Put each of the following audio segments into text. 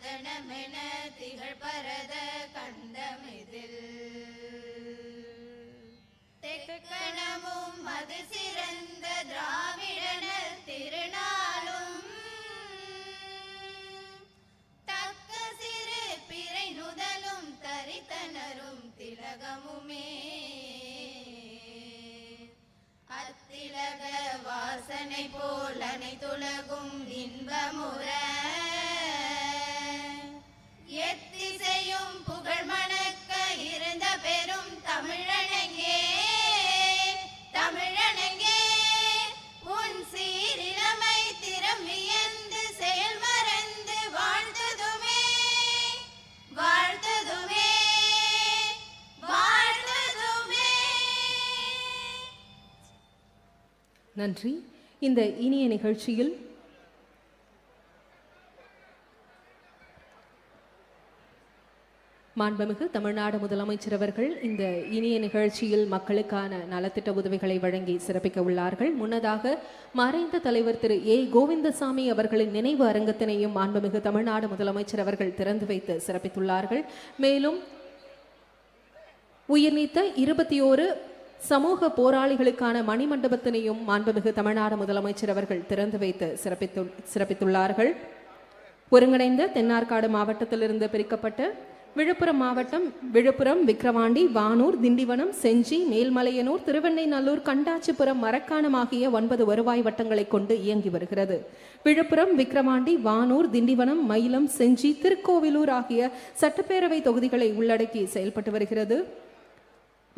மதனமென திகழ் பரத கண்டமிதில் தெக்கணமும் அது சிறந்த திராவிடன திருநாளும் தக்க சிறு பிறை நுதலும் தரித்தனரும் திலகமுமே அத்திலக வாசனை போல் அனைத்துலகும் இன்பமுற எத்திசையும் புகழ் மணக்க இருந்த பெரும் தமிழனங்கே தமிழனங்கே உன் சீரிழமை திறம் வியந்து செயல் மறந்து வாழ்ந்ததுமே வாழ்ந்ததுமே வாழ்ந்ததுமே. நன்றி. இந்த இனிய நிகழ்ச்சியில் மாண்புமிகு தமிழ்நாடு முதலமைச்சர் அவர்கள் இந்த இனிய நிகழ்ச்சியில் மக்களுக்கான நலத்திட்ட உதவிகளை வழங்கி சிறப்பிக்க உள்ளார்கள். முன்னதாக மறைந்த தலைவர் திரு ஏ கோவிந்தசாமி அவர்களின் நினைவு அரங்கத்தினையும் மாண்புமிகு தமிழ்நாடு முதலமைச்சர் அவர்கள் திறந்து வைத்து சிறப்பித்துள்ளார்கள். மேலும் உயிர்நீத்த 21 சமூக போராளிகளுக்கான மணிமண்டபத்தினையும் மாண்புமிகு தமிழ்நாடு முதலமைச்சர் அவர்கள் திறந்து வைத்து சிறப்பித்துள்ளார்கள். ஒருங்கிணைந்த தென்னார்காடு மாவட்டத்திலிருந்து பிரிக்கப்பட்ட விழுப்புரம் மாவட்டம் விழுப்புரம், விக்கிரவாண்டி, வானூர், திண்டிவனம், செஞ்சி, மேல்மலையனூர், திருவெண்ணைநல்லூர், கண்டாச்சிபுரம், மரக்காணம் ஆகிய 9 வருவாய் வட்டங்களை கொண்டு இயங்கி வருகிறது. விழுப்புரம், விக்கிரவாண்டி, வானூர், திண்டிவனம், மயிலம், செஞ்சி, திருக்கோவிலூர் ஆகிய சட்டப்பேரவை தொகுதிகளை உள்ளடக்கி செயல்பட்டு வருகிறது.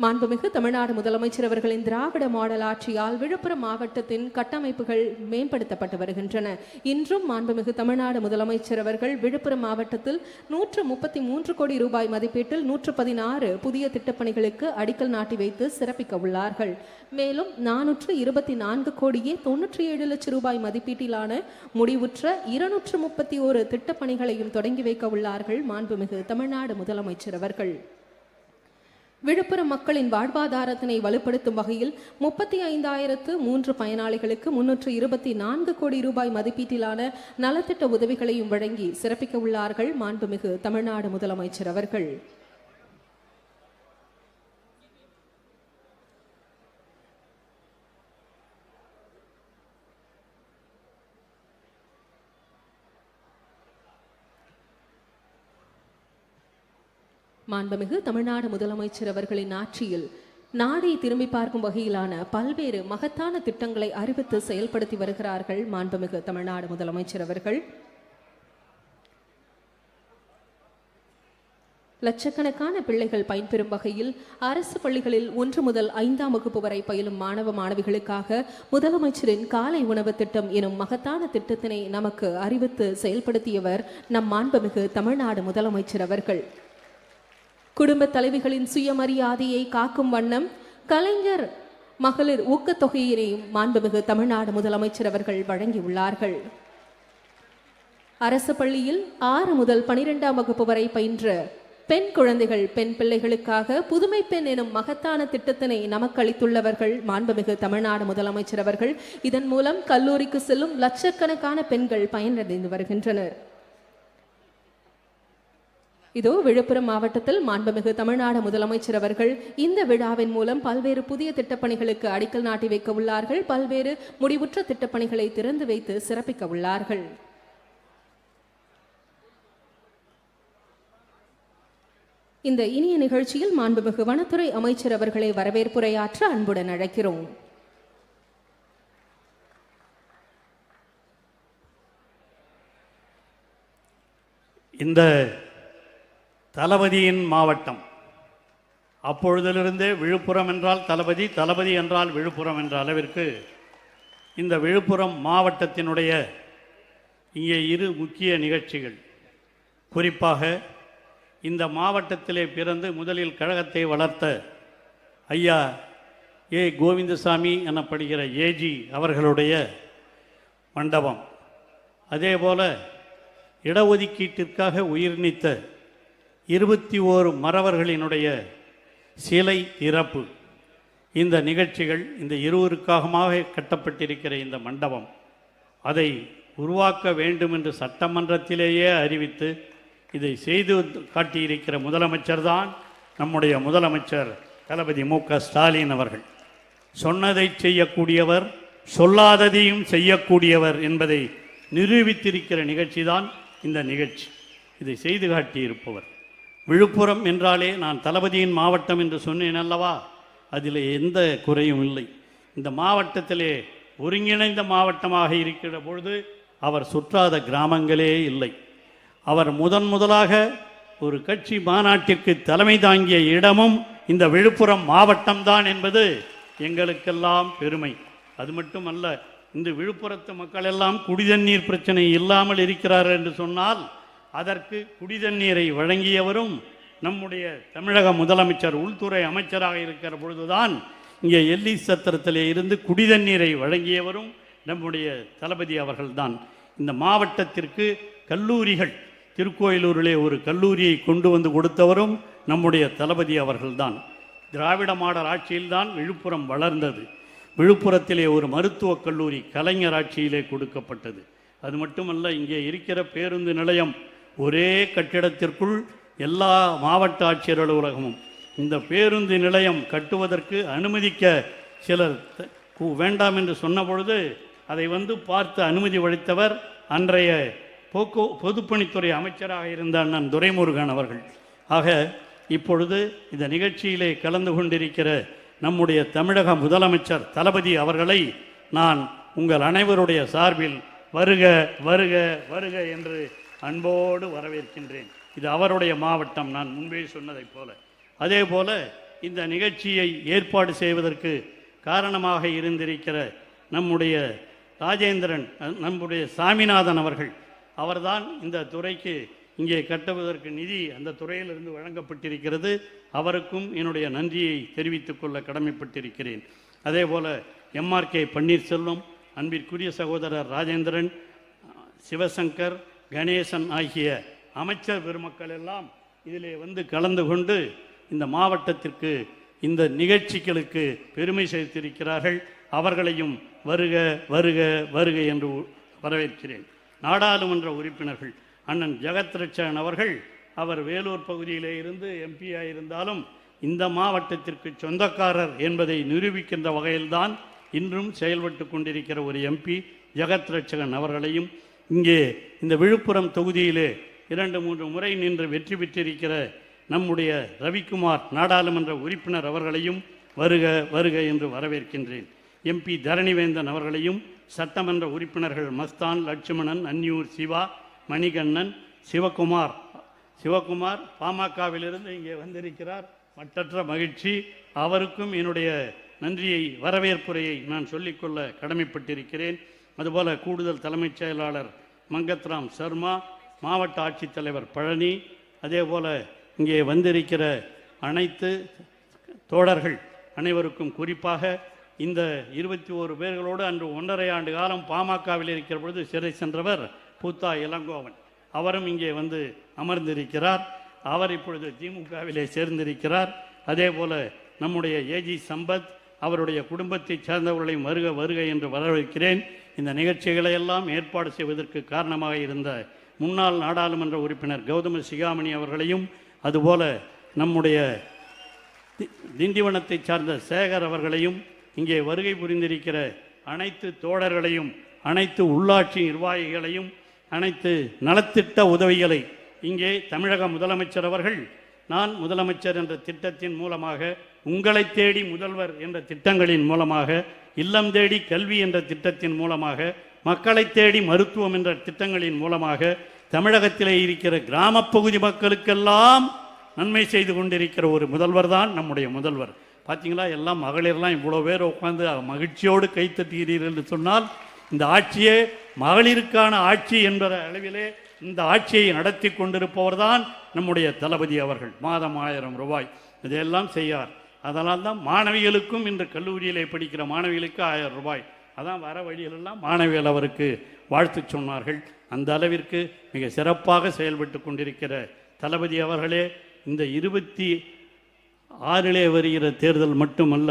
மாண்புமிகு தமிழ்நாடு முதலமைச்சர் அவர்களின் திராவிட மாடல் ஆட்சியால் விழுப்புரம் மாவட்டத்தின் கட்டமைப்புகள் மேம்படுத்தப்பட்டு வருகின்றன. இன்றும் மாண்புமிகு தமிழ்நாடு முதலமைச்சர் அவர்கள் விழுப்புரம் மாவட்டத்தில் 133 கோடி ரூபாய் மதிப்பீட்டில் 116 புதிய திட்டப்பணிகளுக்கு அடிக்கல் நாட்டி வைத்து சிறப்பிக்க உள்ளார்கள். மேலும் 424 கோடியே 97 லட்சம் ரூபாய் மதிப்பீட்டிலான முடிவுற்ற 231 திட்டப்பணிகளையும் தொடங்கி வைக்க உள்ளார்கள் மாண்புமிகு தமிழ்நாடு முதலமைச்சர் அவர்கள். விழுப்புரம் மக்களின் வாழ்வாதாரத்தினை வலுப்படுத்தும் வகையில் 35,003 பயனாளிகளுக்கு 324 கோடி ரூபாய் மதிப்பீட்டிலான நலத்திட்ட உதவிகளையும் வழங்கி சிறப்பிக்க உள்ளார்கள் மாண்புமிகு தமிழ்நாடு முதலமைச்சர் அவர்கள். மாண்புமிகு தமிழ்நாடு முதலமைச்சர் அவர்களின் ஆட்சியில் நாடை திரும்பி பார்க்கும் வகையிலான பல்வேறு மகத்தான திட்டங்களை அறிவித்து செயல்படுத்தி வருகிறார்கள் மாண்புமிகு தமிழ்நாடு முதலமைச்சர் அவர்கள். லட்சக்கணக்கான பிள்ளைகள் பயன்பெறும் வகையில் அரசு பள்ளிகளில் 1 முதல் 5ஆம் வகுப்பு வரை பயிலும் மாணவ மாணவிகளுக்காக முதலமைச்சரின் காலை உணவு திட்டம் எனும் மகத்தான திட்டத்தினை நமக்கு அறிவித்து செயல்படுத்தியவர் நம் மாண்புமிகு தமிழ்நாடு முதலமைச்சர் அவர்கள். குடும்ப தலைவிகளின் சுயமரியாதையை காக்கும் வண்ணம் கலைஞர் மகளிர் ஊக்கத்தொகையினையும் மாண்புமிகு தமிழ்நாடு முதலமைச்சர் அவர்கள் வழங்கியுள்ளார்கள். அரசு பள்ளியில் 6 முதல் 12ஆம் வகுப்பு வரை பயின்ற பெண் குழந்தைகள் பெண் பிள்ளைகளுக்காக புதுமை பெண் எனும் மகத்தான திட்டத்தினை நமக்கு அளித்துள்ளவர்கள் மாண்புமிகு தமிழ்நாடு முதலமைச்சர் அவர்கள். இதன் மூலம் கல்லூரிக்கு செல்லும் லட்சக்கணக்கான பெண்கள் பயனடைந்து வருகின்றனர். இதோ விழுப்புரம் மாவட்டத்தில் மாண்புமிகு தமிழ்நாடு முதலமைச்சர் அவர்கள் இந்த விழாவின் மூலம் பல்வேறு புதிய திட்டப்பணிகளுக்கு அடிக்கல் நாட்டி வைக்க உள்ளார்கள். பல்வேறு முடிவுற்ற திட்டப்பணிகளை திறந்து வைத்து சிறப்பிக்க உள்ளார்கள். இந்த இனிய நிகழ்ச்சியில் மாண்புமிகு வனத்துறை அமைச்சர் அவர்களை வரவேற்புரையாற்ற அன்புடன் அழைக்கிறோம். இந்த தளபதியின் மாவட்டம், அப்பொழுதிலிருந்தே விழுப்புரம் என்றால் தளபதி, தளபதி என்றால் விழுப்புரம் என்ற அளவிற்கு இந்த விழுப்புரம் மாவட்டத்தினுடைய இங்கே 2 முக்கிய நிகழ்ச்சிகள். குறிப்பாக இந்த மாவட்டத்திலே பிறந்து முதலில் கழகத்தை வளர்த்த ஐயா ஏ கோவிந்தசாமி எனப்படுகிற ஏஜி அவர்களுடைய மண்டபம், அதேபோல இடஒதுக்கீட்டிற்காக உயிர் நீத்த 21 மறவர்களினுடைய சிலை திறப்பு, இந்த நிகழ்ச்சிகள் இந்த இருவருக்காகவே கட்டப்பட்டிருக்கிற இந்த மண்டபம், அதை உருவாக்க வேண்டும் என்று சட்டமன்றத்திலேயே அறிவித்து இதை செய்து காட்டியிருக்கிற முதலமைச்சர் தான் நம்முடைய முதலமைச்சர் தளபதி மு.க.ஸ்டாலின் அவர்கள். சொன்னதை செய்யக்கூடியவர், சொல்லாததையும் செய்யக்கூடியவர் என்பதை நிரூபித்திருக்கிற நிகழ்ச்சி தான் இந்த நிகழ்ச்சி. இதை செய்து காட்டியிருப்பவர். விழுப்புரம் என்றாலே நான் தளபதியின் மாவட்டம் என்று சொன்னேன் அல்லவா, அதில் எந்த குறையும் இல்லை. இந்த மாவட்டத்திலே ஒருங்கிணைந்த மாவட்டமாக இருக்கிற பொழுது அவர் சுற்றாத கிராமங்களே இல்லை. அவர் முதலாக ஒரு கட்சி மாநாட்டிற்கு தலைமை தாங்கிய இடமும் இந்த விழுப்புரம் மாவட்டம்தான் என்பது எங்களுக்கெல்லாம் பெருமை. அது மட்டுமல்ல, இந்த விழுப்புரத்து மக்கள் எல்லாம் குடிதண்ணீர் பிரச்சனை இல்லாமல் இருக்கிறார்கள் என்று சொன்னால் அதற்கு குடிதண்ணீரை வழங்கியவரும் நம்முடைய தமிழக முதலமைச்சர், உள்துறை அமைச்சராக இருக்கிற பொழுதுதான் இங்கே எல்லி சத்திரத்திலே இருந்து குடிதண்ணீரை வழங்கியவரும் நம்முடைய தளபதி அவர்கள்தான். இந்த மாவட்டத்திற்கு கல்லூரிகள், திருக்கோயிலூரிலே ஒரு கல்லூரியை கொண்டு வந்து கொடுத்தவரும் நம்முடைய தளபதி அவர்கள்தான். திராவிட மாடல் ஆட்சியில்தான் விழுப்புரம் வளர்ந்தது. விழுப்புரத்திலே ஒரு மருத்துவக் கல்லூரி கலைஞர் ஆட்சியிலே கொடுக்கப்பட்டது. அது மட்டுமல்ல, இங்கே இருக்கிற பேருந்து நிலையம் ஒரே கட்டிடத்திற்குள் எல்லா மாவட்ட ஆட்சியர் அலுவலகமும். இந்த பேருந்து நிலையம் கட்டுவதற்கு அனுமதிக்க சிலர் வேண்டாம் என்று சொன்ன பொழுது அதை பார்த்து அனுமதி அளித்தவர் அன்றைய பொதுப்பணித்துறை அமைச்சராக இருந்த அண்ணன் துரைமுருகன் அவர்கள். ஆக இப்பொழுது இந்த நிகழ்ச்சியிலே கலந்து கொண்டிருக்கிற நம்முடைய தமிழக முதலமைச்சர் தளபதி அவர்களை நான் உங்கள் அனைவருடைய சார்பில் வருக வருக வருக என்று அன்போடு வரவேற்கின்றேன். இது அவருடைய மாவட்டம், நான் முன்பே சொன்னதைப் போல. அதே போல இந்த நிகழ்ச்சியை ஏற்பாடு செய்வதற்கு காரணமாக இருந்திருக்கிற நம்முடைய ராஜேந்திரன், நம்முடைய சாமிநாதன் அவர்தான் இந்த துறைக்கு இங்கே கட்டுவதற்கு நிதி அந்த துறையிலிருந்து வழங்கப்பட்டிருக்கிறது. அவருக்கும் என்னுடைய நன்றியை தெரிவித்துக் கொள்ள கடமைப்பட்டிருக்கிறேன். அதே போல் எம்ஆர்கே பன்னீர்செல்வம், அன்பிற்குரிய சகோதரர் ராஜேந்திரன், சிவசங்கர், கணேசன் ஆகிய அமைச்சர் பெருமக்கள் எல்லாம் இதிலே கலந்து கொண்டு இந்த மாவட்டத்திற்கு இந்த நிகழ்ச்சிகளுக்கு பெருமை சேர்த்திருக்கிறார்கள். அவர்களையும் வருக வருக வருக என்று வரவேற்கிறேன். நாடாளுமன்ற உறுப்பினர்கள் அண்ணன் ஜெகத்ரட்சகன் அவர்கள், அவர் வேலூர் பகுதியிலே இருந்து எம்பியாக இருந்தாலும் இந்த மாவட்டத்திற்கு சொந்தக்காரர் என்பதை நிரூபிக்கின்ற வகையில்தான் இன்றும் செயல்பட்டு கொண்டிருக்கிற ஒரு எம்பி ஜெகத்ரட்சகன் அவர்களையும், இங்கே இந்த விழுப்புரம் தொகுதியிலே 2-3 முறை நின்று வெற்றி பெற்றிருக்கிற நம்முடைய ரவிக்குமார் நாடாளுமன்ற உறுப்பினர் அவர்களையும் வருக வருக என்று வரவேற்கின்றேன். எம்பி தரணிவேந்தன் அவர்களையும், சட்டமன்ற உறுப்பினர்கள் மஸ்தான், லட்சுமணன், அன்னியூர் சிவா, மணிகண்ணன், சிவகுமார் பாமகவிலிருந்து இங்கே வந்திருக்கிறார். மற்றற்ற மகிழ்ச்சி. அவருக்கும் என்னுடைய நன்றியை, வரவேற்புரையை நான் சொல்லிக்கொள்ள கடமைப்பட்டிருக்கிறேன். அதுபோல் கூடுதல் தலைமைச் செயலாளர் மங்கத்ராம் சர்மா, மாவட்ட ஆட்சித்தலைவர் பழனி, அதே போல் இங்கே வந்திருக்கிற அனைத்து தோழர்கள் அனைவருக்கும், குறிப்பாக இந்த 21 பேர்களோடு அன்று 1.5 ஆண்டு காலம் பாமகவில் இருக்கிற பொழுது சிறை சென்றவர் பூத்தா இளங்கோவன், அவரும் இங்கே அமர்ந்திருக்கிறார். அவர் இப்பொழுது திமுகவிலே சேர்ந்திருக்கிறார். அதே போல் நம்முடைய ஏஜி சம்பத், அவருடைய குடும்பத்தைச் சேர்ந்தவர்களையும் வருக வருக என்று வரவேற்கிறேன். இந்த நிகழ்ச்சிகளை எல்லாம் ஏற்பாடு செய்வதற்கு காரணமாக இருந்த முன்னாள் நாடாளுமன்ற உறுப்பினர் கௌதம சிகாமணி அவர்களையும், அதுபோல நம்முடைய திண்டிவனத்தை சார்ந்த சேகர் அவர்களையும், இங்கே வருகை புரிந்திருக்கிற அனைத்து தோழர்களையும், அனைத்து உள்ளாட்சி நிர்வாகிகளையும், அனைத்து நலத்திட்ட உதவிகளை இங்கே தமிழக முதலமைச்சர் அவர்கள், நான் முதலமைச்சர் என்ற திட்டத்தின் மூலமாக, உங்களை தேடி முதல்வர் என்ற திட்டங்களின் மூலமாக, இல்லம் தேடி கல்வி என்ற திட்டத்தின் மூலமாக, மக்களை தேடி மருத்துவம் என்ற திட்டங்களின் மூலமாக தமிழகத்திலே இருக்கிற கிராமப்பகுதி மக்களுக்கெல்லாம் நன்மை செய்து கொண்டிருக்கிற ஒரு முதல்வர் தான் நம்முடைய முதல்வர். பார்த்தீங்களா, எல்லாம் மகளிர்லாம் இவ்வளோ பேர் உட்காந்து மகிழ்ச்சியோடு கைத்தட்டுகிறீர்கள் என்று சொன்னால், இந்த ஆட்சியே மகளிருக்கான ஆட்சி என்ற அளவிலே இந்த ஆட்சியை நடத்தி கொண்டிருப்பவர் தான் நம்முடைய தளபதி அவர்கள். மாதம் 1000 ரூபாய் இதையெல்லாம் செய்யார். அதனால் தான் மாணவிகளுக்கும் இன்று கல்லூரியிலே படிக்கிற மாணவிகளுக்கு 1000 ரூபாய், அதான் வர வழியிலெல்லாம் மாணவிகள் அவருக்கு வாழ்த்து சொன்னார்கள். அந்த அளவிற்கு மிக சிறப்பாக செயல்பட்டு கொண்டிருக்கிற தளபதி அவர்களே, இந்த 26 வருகிற தேர்தல் மட்டுமல்ல,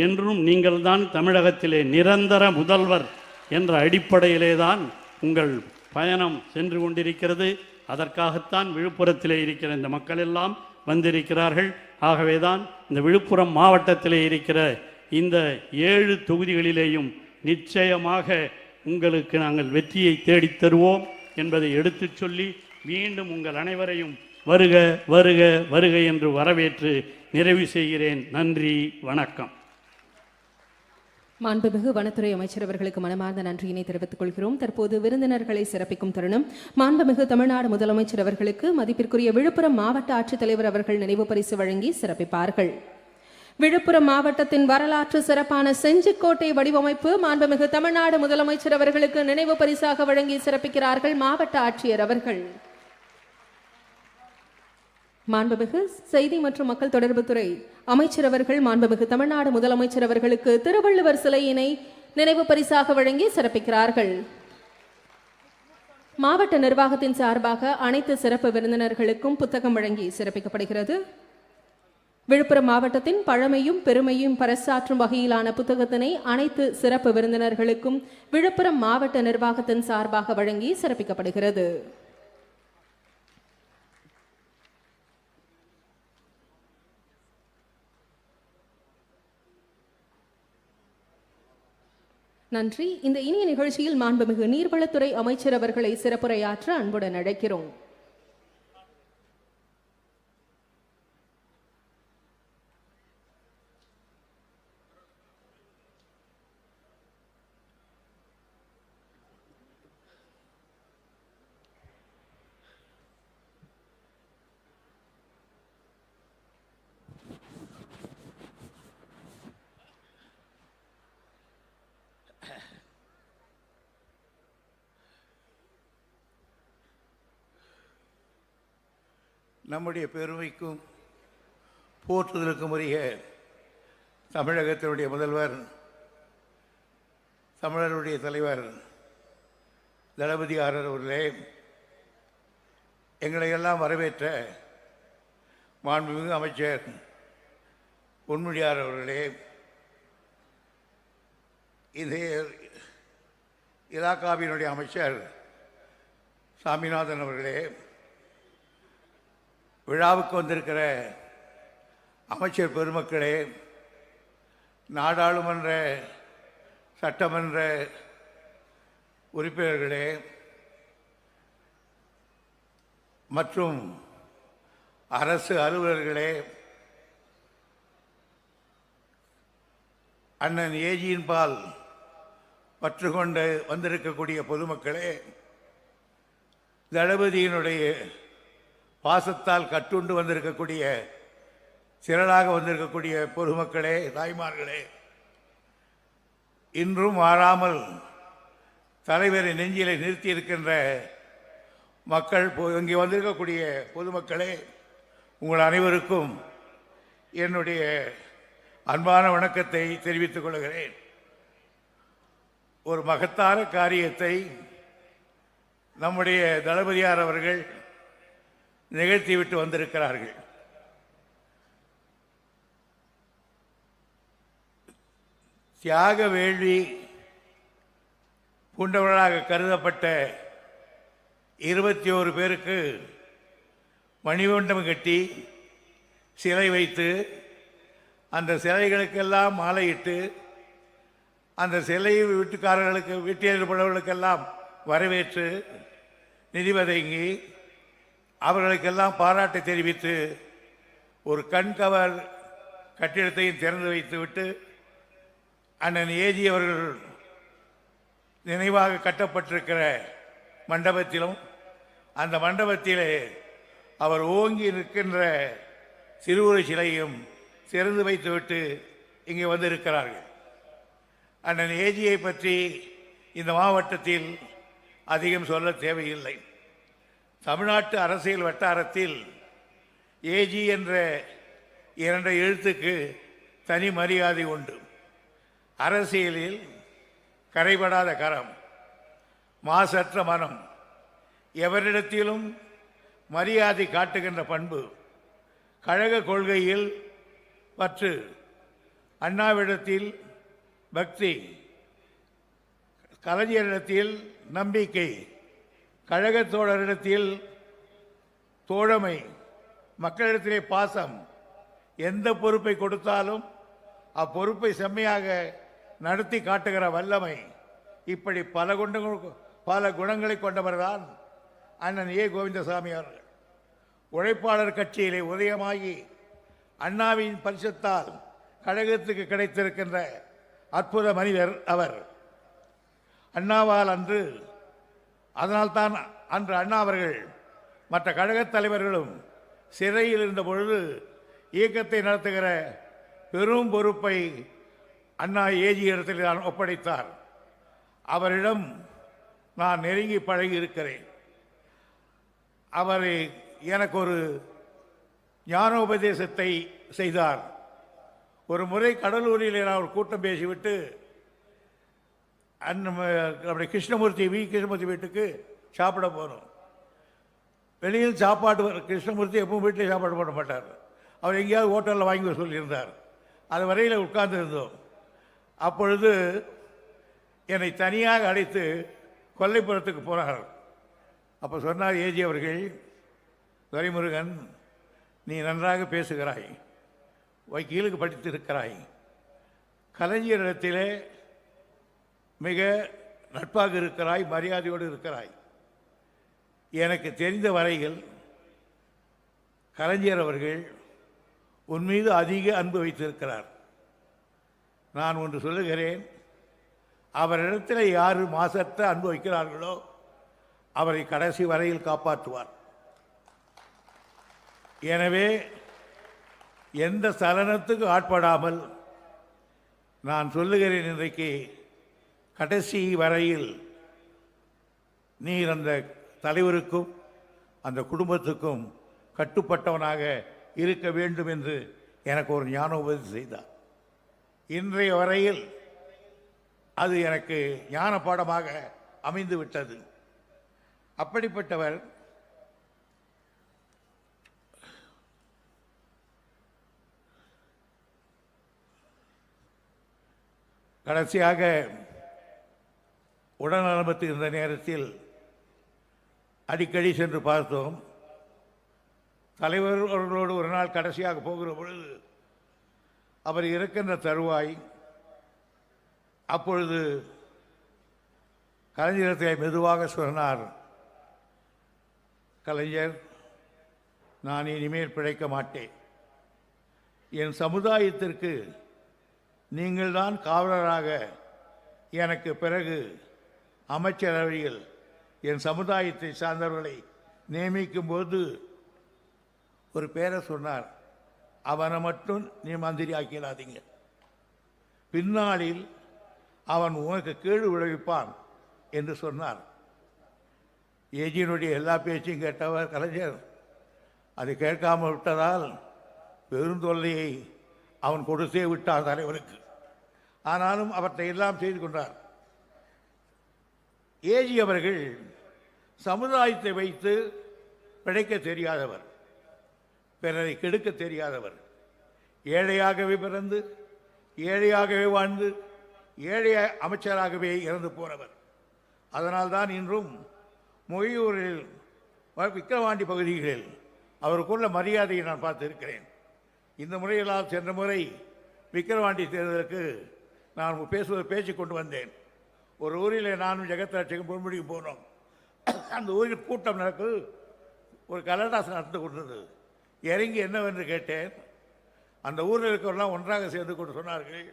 என்றும் நீங்கள் தான் தமிழகத்திலே நிரந்தர முதல்வர் என்ற அடிப்படையிலே தான் உங்கள் பயணம் சென்று கொண்டிருக்கிறது. அதற்காகத்தான் விழுப்புரத்திலே இருக்கிற இந்த மக்கள் எல்லாம் வந்திருக்கிறார்கள். ஆகவேதான் இந்த விழுப்புரம் மாவட்டத்திலே இருக்கிற இந்த 7 தொகுதிகளிலேயும் நிச்சயமாக உங்களுக்கு நாங்கள் வெற்றியை தேடித் தருவோம் என்பதை எடுத்துச் சொல்லி மீண்டும் உங்கள் அனைவரையும் வருக வருக வருக என்று வரவேற்று நிறைவு செய்கிறேன். நன்றி, வணக்கம். மாண்புமிகு வனத்துறை அமைச்சர் அவர்களுக்கு மனமார்ந்த நன்றியினை தெரிவித்துக் கொள்கிறோம். தற்போது விருந்தினர்களை சிறப்பிக்கும் தருணம். மாண்புமிகு தமிழ்நாடு முதலமைச்சர் அவர்களுக்கு மதிப்பிற்குரிய விழுப்புரம் மாவட்ட ஆட்சித்தலைவர் அவர்கள் நினைவு பரிசு வழங்கி சிறப்பிப்பார்கள். விழுப்புரம் மாவட்டத்தின் வரலாற்று சிறப்பான செஞ்சிக்கோட்டை வடிவமைப்பு மாண்புமிகு தமிழ்நாடு முதலமைச்சர் அவர்களுக்கு நினைவு பரிசாக வழங்கி சிறப்பிக்கிறார்கள் மாவட்ட ஆட்சியர் அவர்கள். மாண்புமிகு செய்தி மற்றும் மக்கள் தொடர்புத்துறை அமைச்சர் அவர்கள் மாண்புமிகு தமிழ்நாடு முதலமைச்சர் அவர்களுக்கு திருவள்ளுவர் சிலையினை நினைவு பரிசாக வழங்கி சிறப்பிக்கிறார்கள். மாவட்ட நிர்வாகத்தின் சார்பாக அனைத்து சிறப்பு விருந்தினர்களுக்கும் புத்தகம் வழங்கி சிறப்பிக்கப்படுகிறது. விழுப்புரம் மாவட்டத்தின் பழமையும் பெருமையும் பறைசாற்றும் வகையிலான புத்தகத்தினை அனைத்து சிறப்பு விருந்தினர்களுக்கும் விழுப்புரம் மாவட்ட நிர்வாகத்தின் சார்பாக வழங்கி சிறப்பிக்கப்படுகிறது. நன்றி. இந்த இனிய நிகழ்ச்சியில் மாண்புமிகு நீர்வளத்துறை அமைச்சர் அவர்களை சிறப்புரையாற்ற அன்புடன் அழைக்கிறோம். நம்முடைய பெருமைக்கும் போற்றுதலுக்கும் உரிய தமிழகத்தினுடைய முதல்வர், தமிழருடைய தலைவர் தளபதியார் அவர்களே, எங்களை எல்லாம் வரவேற்ற மாண்புமிகு அமைச்சர் பொன்முடியார் அவர்களே, இந்த இலாக்காவினுடைய அமைச்சர் சாமிநாதன் அவர்களே, விழாவுக்கு வந்திருக்கிற அமைச்சர் பெருமக்களே, நாடாளுமன்ற சட்டமன்ற உறுப்பினர்களே மற்றும் அரசு அலுவலர்களே, அண்ணன் ஏஜியின் பால் பற்று கொண்டு வந்திருக்கக்கூடிய பொதுமக்களே, தளபதியினுடைய பாசத்தால் கட்டுண்டு வந்திருக்கக்கூடிய திரளாக வந்திருக்கக்கூடிய பொதுமக்களே, தாய்மார்களே, இன்றும் மாறாமல் தலைவரை நெஞ்சிலை நிறுத்தி இருக்கின்ற மக்கள், இங்கே வந்திருக்கக்கூடிய பொதுமக்களே, உங்கள் அனைவருக்கும் என்னுடைய அன்பான வணக்கத்தை தெரிவித்துக் கொள்கிறேன். ஒரு மகத்தான காரியத்தை நம்முடைய தளபதியார் அவர்கள் நிகழ்த்திவிட்டு வந்திருக்கிறார்கள். தியாக வேள்வி பூண்டவர்களாக கருதப்பட்ட 21 பேருக்கு மணிமண்டபம் கட்டி சிலை வைத்து அந்த சிலைகளுக்கெல்லாம் மாலையிட்டு அந்த சிலை வீட்டுக்காரர்களுக்கு வீட்டில் வரவேற்று நிதி வழங்கி அவர்களுக்கெல்லாம் பாராட்டை தெரிவித்து ஒரு கண்கவர் கட்டிடத்தையும் திறந்து வைத்துவிட்டு அண்ணன் ஏஜி அவர்கள் நினைவாக கட்டப்பட்டிருக்கிற மண்டபத்திலும் அந்த மண்டபத்திலே அவர் ஓங்கி நிற்கின்ற திருவுருவ சிலையும் திறந்து வைத்துவிட்டு இங்கே வந்திருக்கிறார்கள். அண்ணன் ஏஜியை பற்றி இந்த மாவட்டத்தில் அதிகம் சொல்ல தேவையில்லை. தமிழ்நாட்டு அரசியல் வட்டாரத்தில் ஏஜி என்ற 2 எழுத்துக்கு தனி மரியாதை உண்டு. அரசியலில் கரைபடாத கரம், மாசற்ற மனம், எவரிடத்திலும் மரியாதை காட்டுகின்ற பண்பு, கழக கொள்கையில் பற்று, அண்ணாவிடத்தில் பக்தி, கலைஞரிடத்தில் நம்பிக்கை, கழகத் தோழரிடத்தில் தோழமை, மக்களிடத்திலே பாசம், எந்த பொறுப்பை கொடுத்தாலும் அப்பொறுப்பை செம்மையாக நடத்தி காட்டுகிற வல்லமை, இப்படி பல குணங்களை கொண்டவர்தான் அண்ணன் ஏ. கோவிந்தசாமி அவர்கள். உழைப்பாளர் கட்சியிலே உதயமாகி அண்ணாவின் பரிசத்தால் கழகத்துக்கு கிடைத்திருக்கின்ற அற்புத மனிதர் அவர். அண்ணாவால் அதனால்தான் அன்று அண்ணா அவர்கள் மற்ற கழகத் தலைவர்களும் சிறையில் இருந்த பொழுது இயக்கத்தை நடத்துகிற பெரும் பொறுப்பை அண்ணா ஏஜி இடத்தில் நான் ஒப்படைத்தார். அவரிடம் நான் நெருங்கி பழகி இருக்கிறேன். அவர் எனக்கு ஒரு ஞானோபதேசத்தை செய்தார். ஒரு முறை கடலூரில் நான் ஒரு கூட்டம் பேசிவிட்டு அப்படி கிருஷ்ணமூர்த்தி வீட்டுக்கு சாப்பிட போனோம். வெளியில் சாப்பாடு கிருஷ்ணமூர்த்தி எப்பவும் வீட்டில் சாப்பாடு போட மாட்டார். அவர் எங்கேயாவது ஹோட்டலில் வாங்கி சொல்லியிருந்தார். அது வரையில் உட்கார்ந்து இருந்தோம். அப்பொழுது என்னை தனியாக அழைத்து கொல்லைப்புறத்துக்கு போனார். அப்போ சொன்னார் ஏஜி அவர்கள், துரைமுருகன், நீ நன்றாக பேசுகிறாய், வக்கீலுக்கு படித்திருக்கிறாய், கலைஞரிடத்திலே மிக நட்பாக இருக்கிறாய், மரியாதையோடு இருக்கிறாய். எனக்கு தெரிந்த வரையில் கலைஞர் அவர்கள் உன் மீது அதிக அன்பு வைத்திருக்கிறார். நான் ஒன்று சொல்லுகிறேன், அவரிடத்தில் யார் மாசற்ற அன்பு வைக்கிறார்களோ அவரை கடைசி வரையில் காப்பாற்றுவார். எனவே எந்த சலனத்துக்கு ஆட்படாமல் நான் சொல்லுகிறேன், இன்றைக்கு கடைசி வரையில் நீர் அந்த தலைவருக்கும் அந்த குடும்பத்துக்கும் கட்டுப்பட்டவனாக இருக்க வேண்டும் என்று எனக்கு ஒரு ஞானோபதேசம் செய்தார். இன்றைய வரையில் அது எனக்கு ஞான பாடமாக அமைந்து விட்டது. அப்படிப்பட்டவர் கடைசியாக உடல்நலமற்று இருந்த நேரத்தில் அடிக்கடி சென்று பார்த்தோம். தலைவர் அவர்களோடு ஒரு நாள் கடைசியாக போகிற பொழுது அவர் இருக்கின்ற தருவாய், அப்பொழுது கலைஞரத்தை மெதுவாக சொன்னார், கலைஞர், நான் இனிமேல் பிழைக்க மாட்டேன். என் சமுதாயத்திற்கு நீங்கள்தான் காவலராக எனக்கு பிறகு அமைச்சரவையில் என் சமுதாயத்தை சார்ந்தவர்களை நியமிக்கும் போது ஒரு பேரை சொன்னார், அவனை மட்டும் நீ மந்திரி ஆக்கிடாதீங்க, பின்னாளில் அவன் உனக்கு கேடு விளைவிப்பான் என்று சொன்னார். ஏஜியினுடைய எல்லா பேச்சையும் கேட்டவர் கலைஞர். அதை கேட்காமல் விட்டதால் பெருந்தொல்லையை அவன் கொடுத்தே விட்டான் தலைவருக்கு. ஆனாலும் அவற்றை எல்லாம் செய்து கொண்டார். ஏஜி அவர்கள் சமுதாயத்தை வைத்து பிழைக்க தெரியாதவர், பிறரை கெடுக்க தெரியாதவர். ஏழையாகவே பிறந்து ஏழையாகவே வாழ்ந்து ஏழை அமைச்சராகவே இறந்து போனவர். அதனால்தான் இன்றும் மொழியூரில் விக்கிரவாண்டி பகுதிகளில் அவருக்குள்ள மரியாதையை நான் பார்த்திருக்கிறேன். இந்த முறையெல்லாம் சென்ற முறை விக்கிரவாண்டி தேர்தலுக்கு நான் பேச்சு கொண்டு வந்தேன். ஒரு ஊரில் நானும் ஜெகத்ராட்சிக்கும் பொன்முடியும் போனோம். அந்த ஊரில் கூட்டம் நடக்கு, ஒரு கலடாசம் நடந்து கொண்டது. இறங்கி என்னவென்று கேட்டேன். அந்த ஊரில் இருக்கிறவெல்லாம் ஒன்றாக சேர்ந்து கொண்டு சொன்னார்கள்,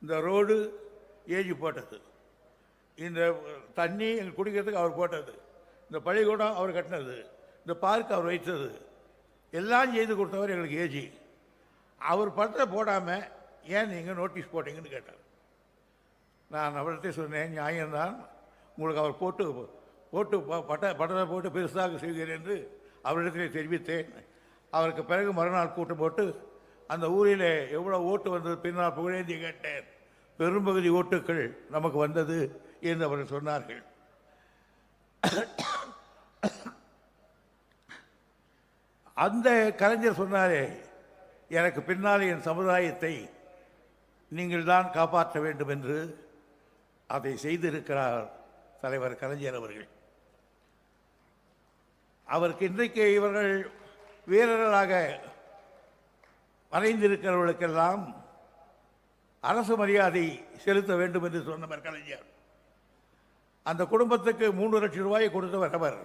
இந்த ரோடு ஏஜி போட்டது, இந்த தண்ணி எங்கள் குடிக்கிறதுக்கு அவர் போட்டது, இந்த பள்ளிக்கூடம் அவர் கட்டினது, இந்த பார்க் அவர் வைத்தது, எல்லாம் செய்து கொடுத்தவர் எங்களுக்கு ஏஜி. அவர் படத்தை போடாமல் ஏன் நீங்கள் நோட்டீஸ் போட்டீங்கன்னு கேட்டார். நான் அவர்கிட்ட சொன்னேன், நியாயம்தான், உங்களுக்கு அவர் படத்தை போட்டு பெருசாக செய்கிறேன் என்று அவரிடத்திலே தெரிவித்தேன். அவருக்கு பிறகு மறுநாள் கூட்டம் போட்டு அந்த ஊரில் எவ்வளோ ஓட்டு வந்தது பின்னால் புகழேந்தி கேட்டேன். பெரும்பகுதி ஓட்டுக்கள் நமக்கு வந்தது என்று அவர்கள் சொன்னார்கள். அந்த கலைஞர் சொன்னாரே, எனக்கு பின்னால் என் சமுதாயத்தை நீங்கள் தான் காப்பாற்ற வேண்டும் என்று, அதை செய்திருக்கிறார் தலைவர் கலைஞர் அவர்கள். அவருக்கு இன்றைக்கு இவர்கள் வீரர்களாக மறைந்திருக்கிறவர்களுக்கெல்லாம் அரசு மரியாதை செலுத்த வேண்டும் என்று சொன்னவர் கலைஞர். அந்த குடும்பத்துக்கு 3 லட்சம் ரூபாயை கொடுத்தவர் அவர்.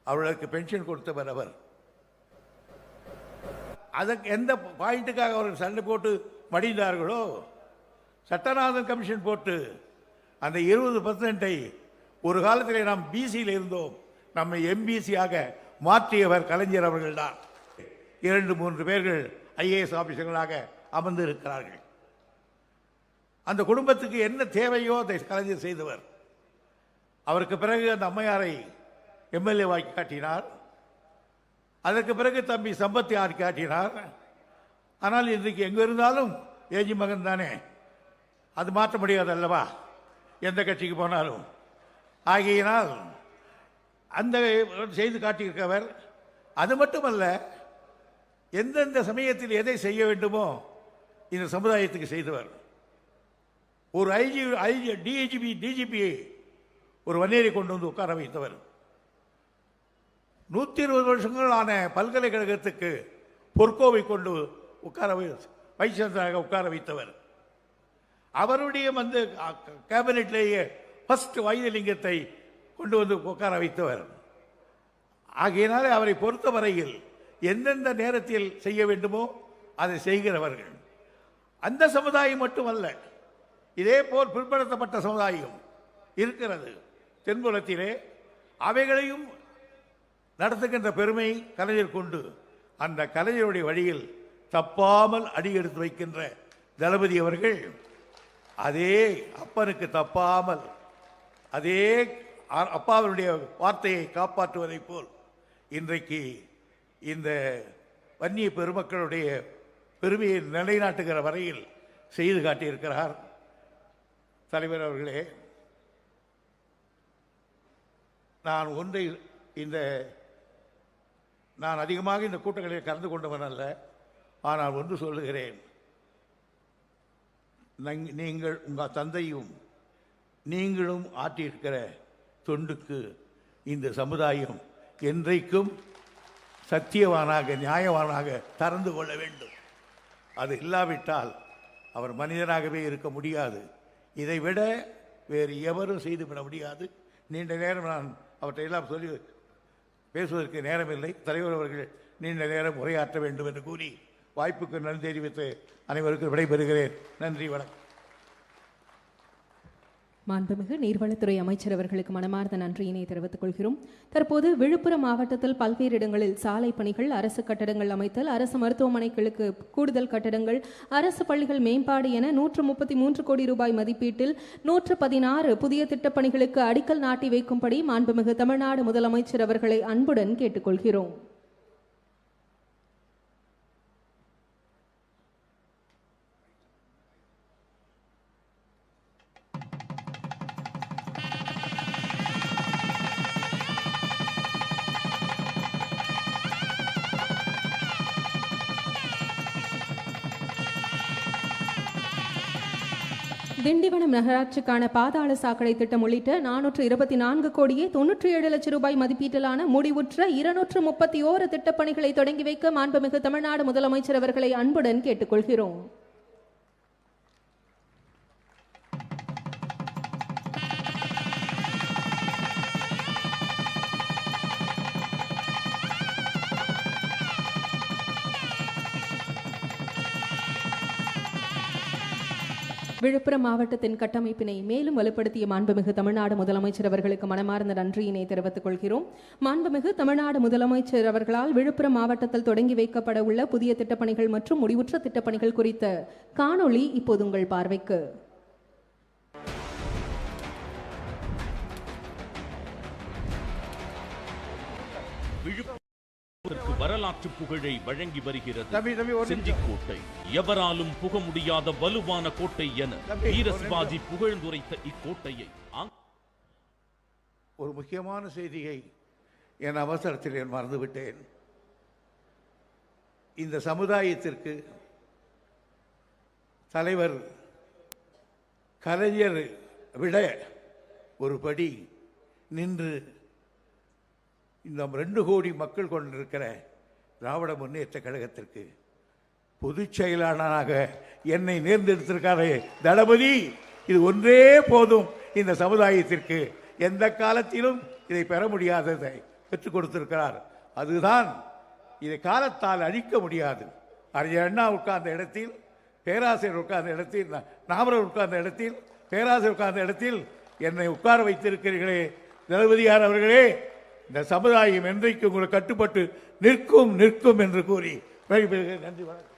அவர்களுக்கு பென்ஷன் கொடுத்தவர் அவர். அதற்கு எந்த பாயிண்ட்டுக்காக அவர்கள் சண்டை போட்டு மடிந்தார்களோ, சட்டநாதன் கமிஷன் போட்டு அந்த 20% ஒரு காலத்தில் நாம் பிசியில் இருந்தோம், நம்மை எம்பிசியாக மாற்றியவர் கலைஞர் அவர்கள்தான். 2-3 பேர்கள் ஐஏஎஸ் ஆபீசர்களாக அமர்ந்து இருக்கிறார்கள். அந்த குடும்பத்துக்கு என்ன தேவையோ அதை கலைஞர் செய்தவர். அவருக்கு பிறகு அந்த அம்மையாரை எம்எல்ஏ வாக்கி காட்டினார். அதற்கு பிறகு தம்பி சம்பத்தி ஆர் காட்டினார். ஆனால் இன்றைக்கு எங்கே இருந்தாலும் ஏஜி மகன் தானே, அது மாற்ற முடியாது அல்லவா, எந்த கட்சிக்கு போனாலும். ஆகையினால் அந்த செய்து காட்டியிருக்கவர். அது மட்டுமல்ல, எந்தெந்த சமயத்தில் எதை செய்ய வேண்டுமோ இந்த சமுதாயத்துக்கு செய்தவர். ஒரு டிஜிபி ஒரு வன்னியரை கொண்டு வந்து உட்கார வைத்தவர். 120 வருஷங்கள் ஆன பல்கலைக்கழகத்துக்கு பொற்கோவை கொண்டு உட்கார வைஸ் சான்சலராக உட்கார வைத்தவர். அவருடைய வந்து கேபினெட்லேயே ஃபர்ஸ்ட் வைத்தியலிங்கத்தை கொண்டு வந்து உட்கார வைத்தவர். ஆகையினாலே அவரை பொறுத்தவரையில் எந்தெந்த நேரத்தில் செய்ய வேண்டுமோ அதை செய்கிறவர்கள். அந்த சமுதாயம் மட்டுமல்ல, இதே போல் பிற்படுத்தப்பட்ட சமுதாயம் இருக்கிறது தென்புலத்திலே. அவைகளையும் நடத்துகின்ற பெருமை கலைஞர் கொண்டு, அந்த கலைஞருடைய வழியில் தப்பாமல் அடி எடுத்து வைக்கின்ற தளபதி அவர்கள் அதே அப்பனுக்கு தப்பாமல் அதே அப்பாவினுடைய வார்த்தையை காப்பாற்றுவதைப் போல் இன்றைக்கு இந்த வன்னிய பெருமக்களுடைய பெருமையை நிலைநாட்டுகிற வரையில் செய்து காட்டியிருக்கிறார் தலைவர் அவர்களே. நான் அதிகமாக இந்த கூட்டங்களில் கலந்து கொண்டவன் அல்ல. ஆனால் ஒன்று சொல்லுகிறேன், நீங்கள் உங்கள் தந்தையும் நீங்களும் ஆற்றியிருக்கிற தொண்டுக்கு இந்த சமுதாயம் என்றைக்கும் சத்தியவானாக நியாயவானாக தரந்து கொள்ள வேண்டும். அது இல்லாவிட்டால் அவர் மனிதனாகவே இருக்க முடியாது. இதைவிட வேறு எவரும் செய்துவிட முடியாது. நீண்ட நேரம் நான் அவற்றையெல்லாம் சொல்லி பேசுவதற்கு நேரமில்லை. தலைவர் அவர்கள் நீண்ட நேரம் உரையாற்ற வேண்டும் என்று கூறி வாய்ப்புக்கு நன்றி தெரிவித்து அனைவருக்கும் விடைபெறுகிறேன். நன்றி, வணக்கம். மாண்புமிகு நீர்வளத்துறை அமைச்சர் அவர்களுக்கு மனமார்ந்த நன்றியினை தெரிவித்துக் கொள்கிறோம். தற்போது விழுப்புரம் மாவட்டத்தில் பல்வேறு இடங்களில் சாலை பணிகள், அரசு கட்டடங்கள் அமைத்தல், அரசு மருத்துவமனைகளுக்கு கூடுதல் கட்டடங்கள், அரசு பள்ளிகள் மேம்பாடு என 133 கோடி ரூபாய் மதிப்பீட்டில் 116 புதிய திட்டப்பணிகளுக்கு அடிக்கல் நாட்டி வைக்கும்படி மாண்புமிகு தமிழ்நாடு முதலமைச்சர் அவர்களை அன்புடன் கேட்டுக்கொள்கிறோம். திண்டிவனம் நகராட்சிக்கான பாதாள சாக்கடை திட்டம் உள்ளிட்ட 424 கோடியே 97 லட்சம் ரூபாய் மதிப்பீட்டிலான முடிவுற்ற 231 திட்டப்பணிகளை தொடங்கி வைக்க மாண்புமிகு தமிழ்நாடு முதலமைச்சர் அவர்களை அன்புடன் கேட்டுக்கொள்கிறோம். விழுப்புரம் மாவட்டத்தின் கட்டமைப்பினை மேலும் வலுப்படுத்திய மாண்புமிகு தமிழ்நாடு முதலமைச்சர் அவர்களுக்கு மனமார்ந்த நன்றியினை தெரிவித்துக் கொள்கிறோம். மாண்புமிகு தமிழ்நாடு முதலமைச்சர் அவர்களால் விழுப்புரம் மாவட்டத்தில் தொடங்கி வைக்கப்பட உள்ள புதிய திட்டப்பணிகள் மற்றும் முடிவுற்ற திட்டப்பணிகள் குறித்த காணொளி இப்போது உங்கள் பார்வைக்கு. வரலாற்று புகழை வழங்கி வருகிறது செஞ்சிக்கோட்டை. எவராலும் புக முடியாத வலுவான கோட்டை என வீர சிவாஜி புகழ்ந்துரைத்த இக்கோட்டையை ஒரு முக்கியமான செய்தியை என் அவசரத்தில் மறந்துவிட்டேன். இந்த சமுதாயத்திற்கு தலைவர் கலைஞர் விட ஒரு படி நின்று இந்த 2 கோடி மக்கள் கொண்டிருக்கிற திராவிட முன்னேற்ற கழகத்திற்கு பொதுச் செயலாளராக என்னை தேர்ந்தெடுத்திருக்காரே தளபதி, இது ஒன்றே போதும் இந்த சமுதாயத்திற்கு. எந்த காலத்திலும் இதை பெற முடியாததை பெற்றுக் கொடுத்திருக்கிறார். அதுதான் இதை காலத்தால் அழிக்க முடியாது. அறிஞர் அண்ணா உட்கார்ந்த இடத்தில், பேராசிரியர் உட்கார்ந்த இடத்தில், நாமரர் உட்கார்ந்த இடத்தில், பேராசிரியர் உட்கார்ந்த இடத்தில் என்னை உட்கார வைத்திருக்கிறீர்களே தளபதியார் அவர்களே, இந்த சமுதாயம் என்றைக்கு உங்களுக்கு கட்டுப்பட்டு நிற்கும் நிற்கும் என்று கூறி நன்றி வணக்கம்.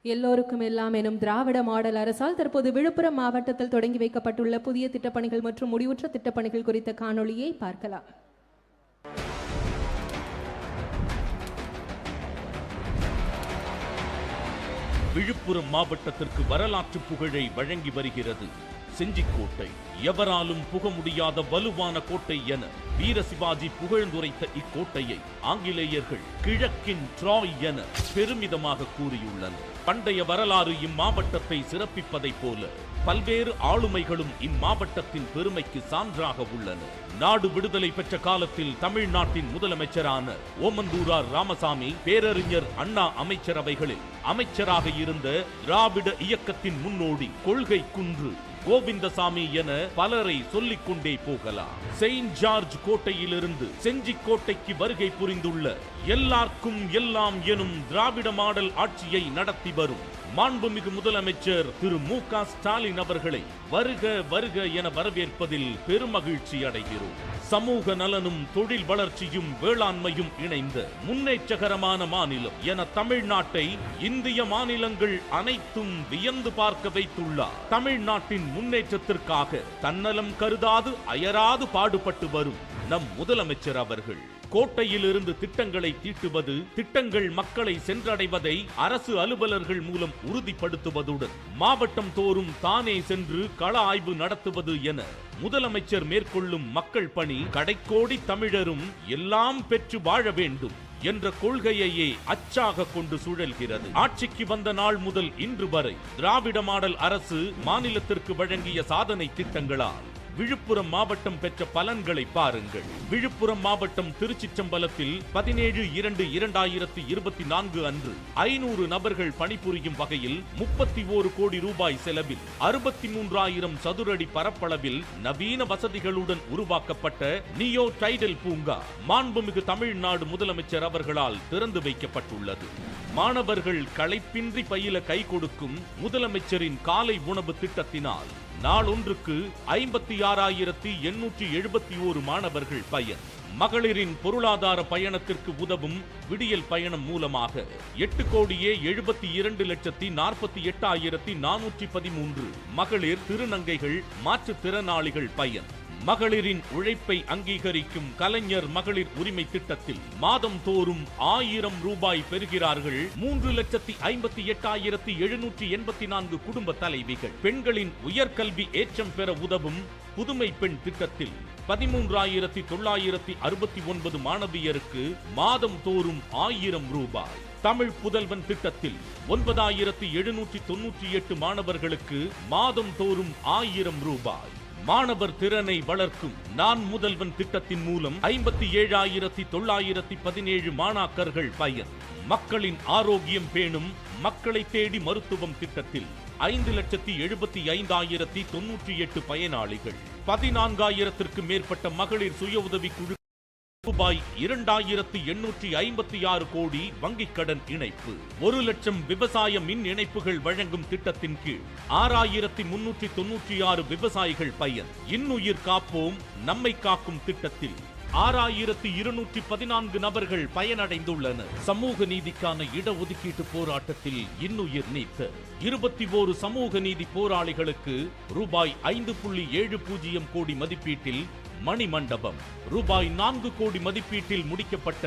எல்லோருக்கும் எல்லாம் எனும் திராவிட மாடல் அரசால் தற்போது விழுப்புரம் மாவட்டத்தில் தொடங்கி வைக்கப்பட்டுள்ள புதிய திட்டப்பணிகள் மற்றும் முடிவுற்ற திட்டப்பணிகள் குறித்த காணொளியை பார்க்கலாம். விழுப்புரம் மாவட்டத்திற்கு வரலாற்று புகழை வழங்கி வருகிறது செஞ்சிக்கோட்டை. எவராலும் புக முடியாத வலுவான கோட்டை என வீர சிவாஜி புகழ்ந்துரைத்த இக்கோட்டையை ஆங்கிலேயர்கள் கிழக்கின் ட்ராய் என பெருமிதமாக கூறியுள்ளனர். பண்டைய வரலாறு இம்மாவட்டத்தை சிறப்பிப்பதைப் போல பல்வேறு ஆளுமைகளும் இம்மாவட்டத்தின் பெருமைக்கு சான்றாக உள்ளன. நாடு விடுதலை பெற்ற காலத்தில் தமிழ்நாட்டின் முதலமைச்சரான ஓமந்தூரார் ராமசாமி பேரறிஞர் அண்ணா அமைச்சரவைகளில் அமைச்சராக இருந்த திராவிட இயக்கத்தின் முன்னோடி கொள்கை குன்று கோவிந்தசாமி என பலரை சொல்லிக் கொண்டே போகலாம். செயின்ட் ஜார்ஜ் கோட்டையிலிருந்து செஞ்சிக்கோட்டைக்கு வருகை புரிந்துள்ள எல்லாருக்கும் எல்லாம் எனும் திராவிட மாடல் ஆட்சியை நடத்தி வரும் மாண்புமிகு முதலமைச்சர் திரு மு.க. ஸ்டாலின் அவர்களை வருக வருக என வரவேற்பதில் பெருமகிழ்ச்சி அடைகிறோம். சமூக நலனும் தொழில் வளர்ச்சியும் வேளாண்மையும் இணைந்த முன்னேற்றகரமான மாநிலம் என தமிழ்நாட்டை இந்திய மாநிலங்கள் அனைத்தும் வியந்து பார்க்க வைத்துள்ளார். தமிழ்நாட்டின் முன்னேற்றத்திற்காக தன்னலம் கருதாது அயராது பாடுபட்டு வரும் நம் முதலமைச்சர் அவர்கள் கோட்டையிலிருந்து திட்டங்களை தீட்டுவது, திட்டங்கள் மக்களை சென்றடைவதை அரசு அலுவலர்கள் மூலம் உறுதிப்படுத்துவதுடன் மாவட்டம் தோறும் தானே சென்று கள ஆய்வு நடத்துவது என முதலமைச்சர் மேற்கொள்ளும் மக்கள் பணி கடைக்கோடி தமிழரும் எல்லாம் பெற்று வாழ வேண்டும் என்ற கொள்கையையே அச்சாக கொண்டு சுழல்கிறது. ஆட்சிக்கு வந்த நாள் முதல் இன்று வரை திராவிட மாடல் அரசு மாநிலத்திற்கு வழங்கிய சாதனை திட்டங்களால் விழுப்புரம் மாவட்டம் பெற்ற பலன்களை பாருங்கள். விழுப்புரம் மாவட்டம் திருச்சிற்றம்பலத்தில் 17/2/2024 அன்று 500 நபர்கள் பணிபுரியும் வகையில் 31 கோடி ரூபாய் செலவில் 63,000 சதுரடி பரப்பளவில் நவீன வசதிகளுடன் உருவாக்கப்பட்ட நியோ டைடல் பூங்கா மாண்புமிகு தமிழ்நாடு முதலமைச்சர் அவர்களால் திறந்து வைக்கப்பட்டுள்ளது. மாணவர்கள் களைப்பின்றி பயில கை கொடுக்கும் முதலமைச்சரின் காலை உணவு திட்டத்தினால் நாளொன்றுக்கு 56,871 மாணவர்கள் பயன். மகளிரின் பொருளாதார பயணத்திற்கு உதவும் விடியல் பயணம் மூலமாக 8,72,48,413 மகளிர் திருநங்கைகள் மாற்றுத்திறனாளிகள் பயன். மகளிரின் உழைப்பை அங்கீகரிக்கும் கலைஞர் மகளிர் உரிமை திட்டத்தில் மாதம் தோறும் 1000 ரூபாய் பெறுகிறார்கள் 3,58,784 குடும்ப தலைவிகள். பெண்களின் உயர்கல்வி ஏற்றம் பெற உதவும் புதுமை பெண் திட்டத்தில் 13,969 மாணவியருக்கு மாதம் தோறும் 1000 ரூபாய். தமிழ் புதல்வன் திட்டத்தில் 9,798 மாணவர்களுக்கு மாதம் தோறும் 1000 ரூபாய். மாணவர் திறனை வளர்க்கும் நான் முதல்வன் திட்டத்தின் மூலம் 57,917 மாணாக்கர்கள் பயன். மக்களின் ஆரோக்கியம் பேணும் மக்களை தேடி மருத்துவம் திட்டத்தில் 5,75,098 பயனாளிகள். 14,000ற்கு மேற்பட்ட மகளிர் சுய உதவி குழு ரூபாய் 2,856 கோடி வங்கிக் கடன் இணைப்பு. 1,00,000 விவசாய மின் இணைப்புகள் வழங்கும் திட்டத்தின் கீழ் 6,396 விவசாயிகள் பயன். இன்னுயிர் காப்போம் நம்மை காக்கும் திட்டத்தில் 6,214 நபர்கள் பயனடைந்துள்ளனர். சமூக நீதிக்கான இடஒதுக்கீட்டு போராட்டத்தில் இன்னுயிர் நீத்த 21 சமூக நீதி போராளிகளுக்கு ரூபாய் 5.70 கோடி மதிப்பீட்டில் மணிமண்டபம். ரூபாய் 4 கோடி மதிப்பீட்டில் முடிக்கப்பட்ட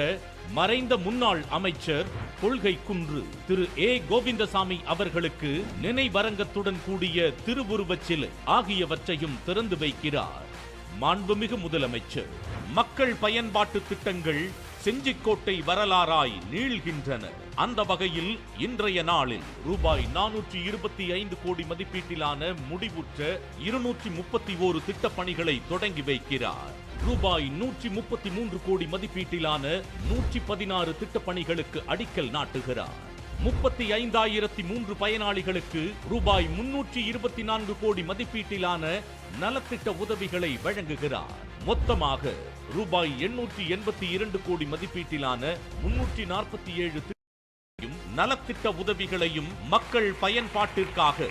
மறைந்த முன்னாள் அமைச்சர் கொள்கை குன்று திரு ஏ. கோவிந்தசாமி அவர்களுக்கு நினைவரங்கத்துடன் கூடிய திருவுருவச் சிலை ஆகியவற்றையும் திறந்து வைக்கிறார் மாண்புமிகு முதலமைச்சர். மக்கள் பயன்பாட்டு திட்டங்கள் செஞ்சிக்கோட்டை வரலாறாய் நீள்கின்றன. அந்த வகையில் இன்றைய நாளில் ரூபாய் 425 கோடி மதிப்பீட்டிலான முடிவுற்ற 231 திட்டப்பணிகளை தொடங்கி வைக்கிறார். ரூபாய் 133 கோடி மதிப்பீட்டிலான 116 திட்டப்பணிகளுக்கு அடிக்கல் நாட்டுகிறார். 35,003 பயனாளிகளுக்கு ரூபாய் 324 கோடி மதிப்பீட்டிலான நலத்திட்ட உதவிகளை வழங்குகிறார். மொத்தமாக ரூபாய் 882 கோடி மதிப்பீட்டிலான 347 நலத்திட்ட உதவிகளையும் மக்கள் பயன்பாட்டிற்காக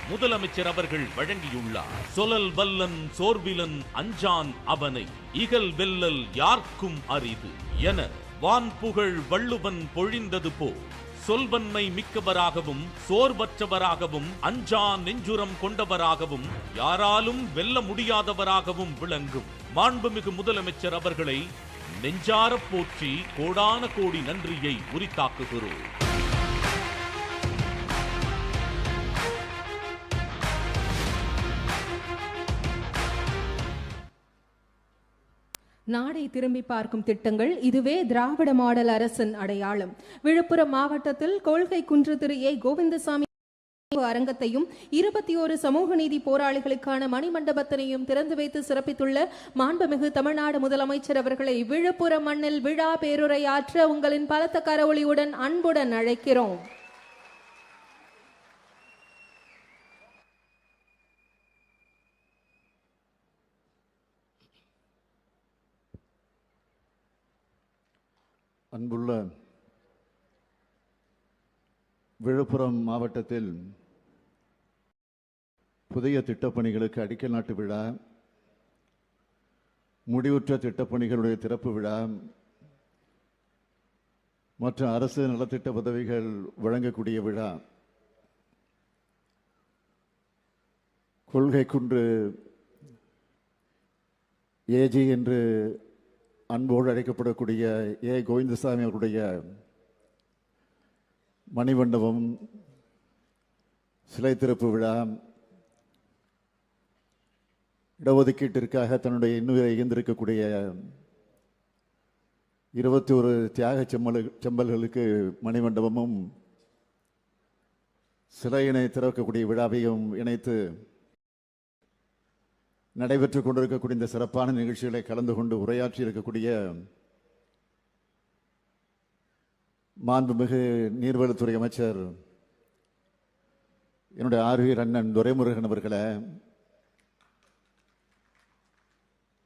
முதலமைச்சர் அவர்கள் வழங்கியுள்ளார். சொலல் வல்லன் சோர்விலன் அஞ்சான் அவனை இகல் வெல்லல் யார்க்கும் அரிது என வான்புகழ் வள்ளுவன் பொழிந்தது போல் சொல்வன்மை மிக்கவராகவும் சோர்வற்றவராகவும் அஞ்சா நெஞ்சுரம் கொண்டவராகவும் யாராலும் வெல்ல முடியாதவராகவும் விளங்கும் மாண்புமிகு முதலமைச்சர் அவர்களை நெஞ்சார போற்றி கோடான கோடி நன்றியை உரித்தாக்குகிறோம். நாடை திரும்பி பார்க்கும் திட்டங்கள், இதுவே திராவிட மாடல் அரசின் அடையாளம். விழுப்புரம் மாவட்டத்தில் கொள்கை குன்று திரு ஏ கோவிந்தசாமி அரங்கத்தையும் 21 சமூக நீதி போராளிகளுக்கான மணிமண்டபத்தினையும் திறந்து வைத்து சிறப்பித்துள்ள மாண்புமிகு தமிழ்நாடு முதலமைச்சர் அவர்களை விழுப்புரம் மண்ணில் விழா பேருரை ஆற்ற உங்களின் பலத்த கரவொலியுடன் அன்புடன் அழைக்கிறோம். அன்புள்ள விழுப்புரம் மாவட்டத்தில் புதிய திட்டப்பணிகளுக்கு அடிக்கல் நாட்டு விழா, முடிவுற்ற திட்டப்பணிகளுடைய திறப்பு விழா மற்றும் அரசு நலத்திட்ட உதவிகள் வழங்கக்கூடிய விழா, கொள்கை குன்று ஏஜி என்று அன்போடு அழைக்கப்படக்கூடிய ஏ கோவிந்தசாமி அவருடைய மணிமண்டபம் சிலை திறப்பு விழா, இடஒதுக்கீட்டிற்காக தன்னுடைய இன்னுயிரை ஈந்திருக்கக்கூடிய 21 தியாக செம்மல்களுக்கு மணிமண்டபமும் சிலையினை திறக்கக்கூடிய விழாவையும் இணைத்து நடைபெற்றுக் கொண்டிருக்கக்கூடிய இந்த சிறப்பான நிகழ்ச்சிகளை கலந்து கொண்டு உரையாற்றி இருக்கக்கூடிய மாண்புமிகு நீர்வளத்துறை அமைச்சர் என்னுடைய ஆர்வீர் அண்ணன் துரைமுருகன் அவர்களே,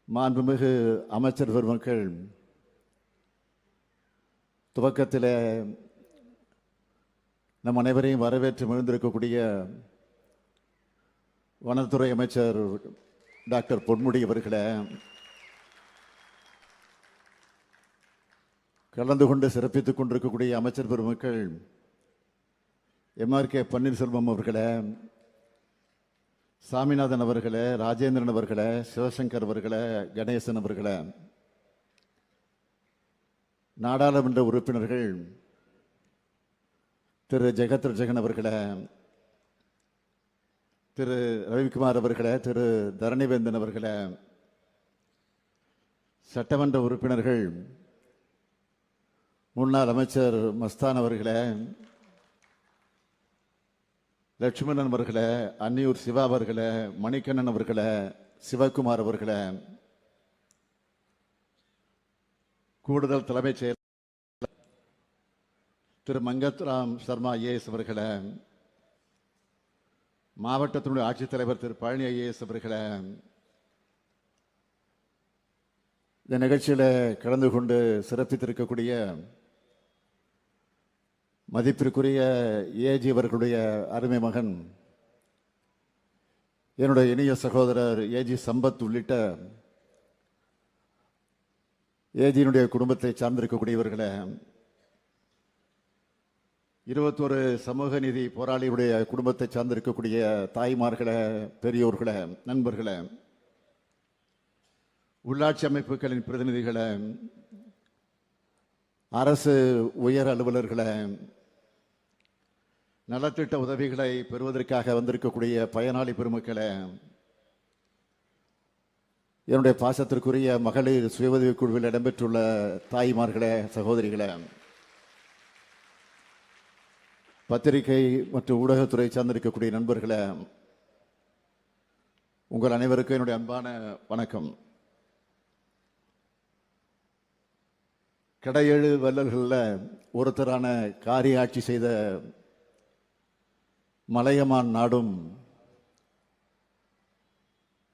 மாண்புமிகு அமைச்சர் பெருமக்கள், துவக்கத்தில் நம் அனைவரையும் வரவேற்று மகிழ்ந்திருக்கக்கூடிய வனத்துறை அமைச்சர் டாக்டர் பொன்முடி அவர்களே, கலந்து கொண்டு சிறப்பித்துக் கொண்டிருக்கக்கூடிய அமைச்சர் பெருமக்கள் MRK பன்னீர்செல்வம் அவர்களே, சாமிநாதன் அவர்களே, ராஜேந்திரன் அவர்களே, சிவசங்கர் அவர்களே, கணேசன் அவர்களே, நாடாளுமன்ற உறுப்பினர்கள் திரு ஜெகத்ரட்சகன் அவர்களே, திரு ரவிக்குமார் அவர்களே, திரு தரணிவேந்தன் அவர்களே, சட்டமன்ற உறுப்பினர்கள் முன்னாள் அமைச்சர் மஸ்தான் அவர்களே, லட்சுமணன் அவர்களே, அன்னியூர் சிவா அவர்களே, மணிகண்ணன் அவர்களே, சிவகுமார் அவர்களே, கூடுதல் தலைமைச் செயலர் திரு மங்கத்ராம் சர்மா IAS அவர்களே, மாவட்டத்தினுடைய ஆட்சித்தலைவர் திரு பழனி IAS அவர்களே, இந்த நிகழ்ச்சியில் கலந்து கொண்டு சிறப்பித்திருக்கக்கூடிய மதிப்பிற்குரிய ஏஜி அவர்களுடைய அருமை மகன் என்னுடைய இனிய சகோதரர் ஏஜி சம்பத் உள்ளிட்ட ஏஜியினுடைய குடும்பத்தை சார்ந்திருக்கக்கூடியவர்களே, 21 சமூக நீதி போராளியுடைய குடும்பத்தை சார்ந்திருக்கக்கூடிய தாய்மார்களே, பெரியோர்களே, நண்பர்களே, உள்ளாட்சி அமைப்புகளின் பிரதிநிதிகளே, அரசு உயர் அலுவலர்களே, நலத்திட்ட உதவிகளை பெறுவதற்காக வந்திருக்கக்கூடிய பயனாளி பெருமக்களே, என்னுடைய பாசத்திற்குரிய மகளிர் சுய உதவி குழுவில் இடம்பெற்றுள்ள தாய்மார்களே, சகோதரிகளே, பத்திரிகை மற்றும் ஊடகத்துறை சார்ந்திருக்கக்கூடிய நண்பர்களே, உங்கள் அனைவருக்கும் என்னுடைய அன்பான வணக்கம். கடையேழு வள்ளல்களில் ஒருத்தரான காரிய ஆட்சி செய்த மலையமான் நாடும்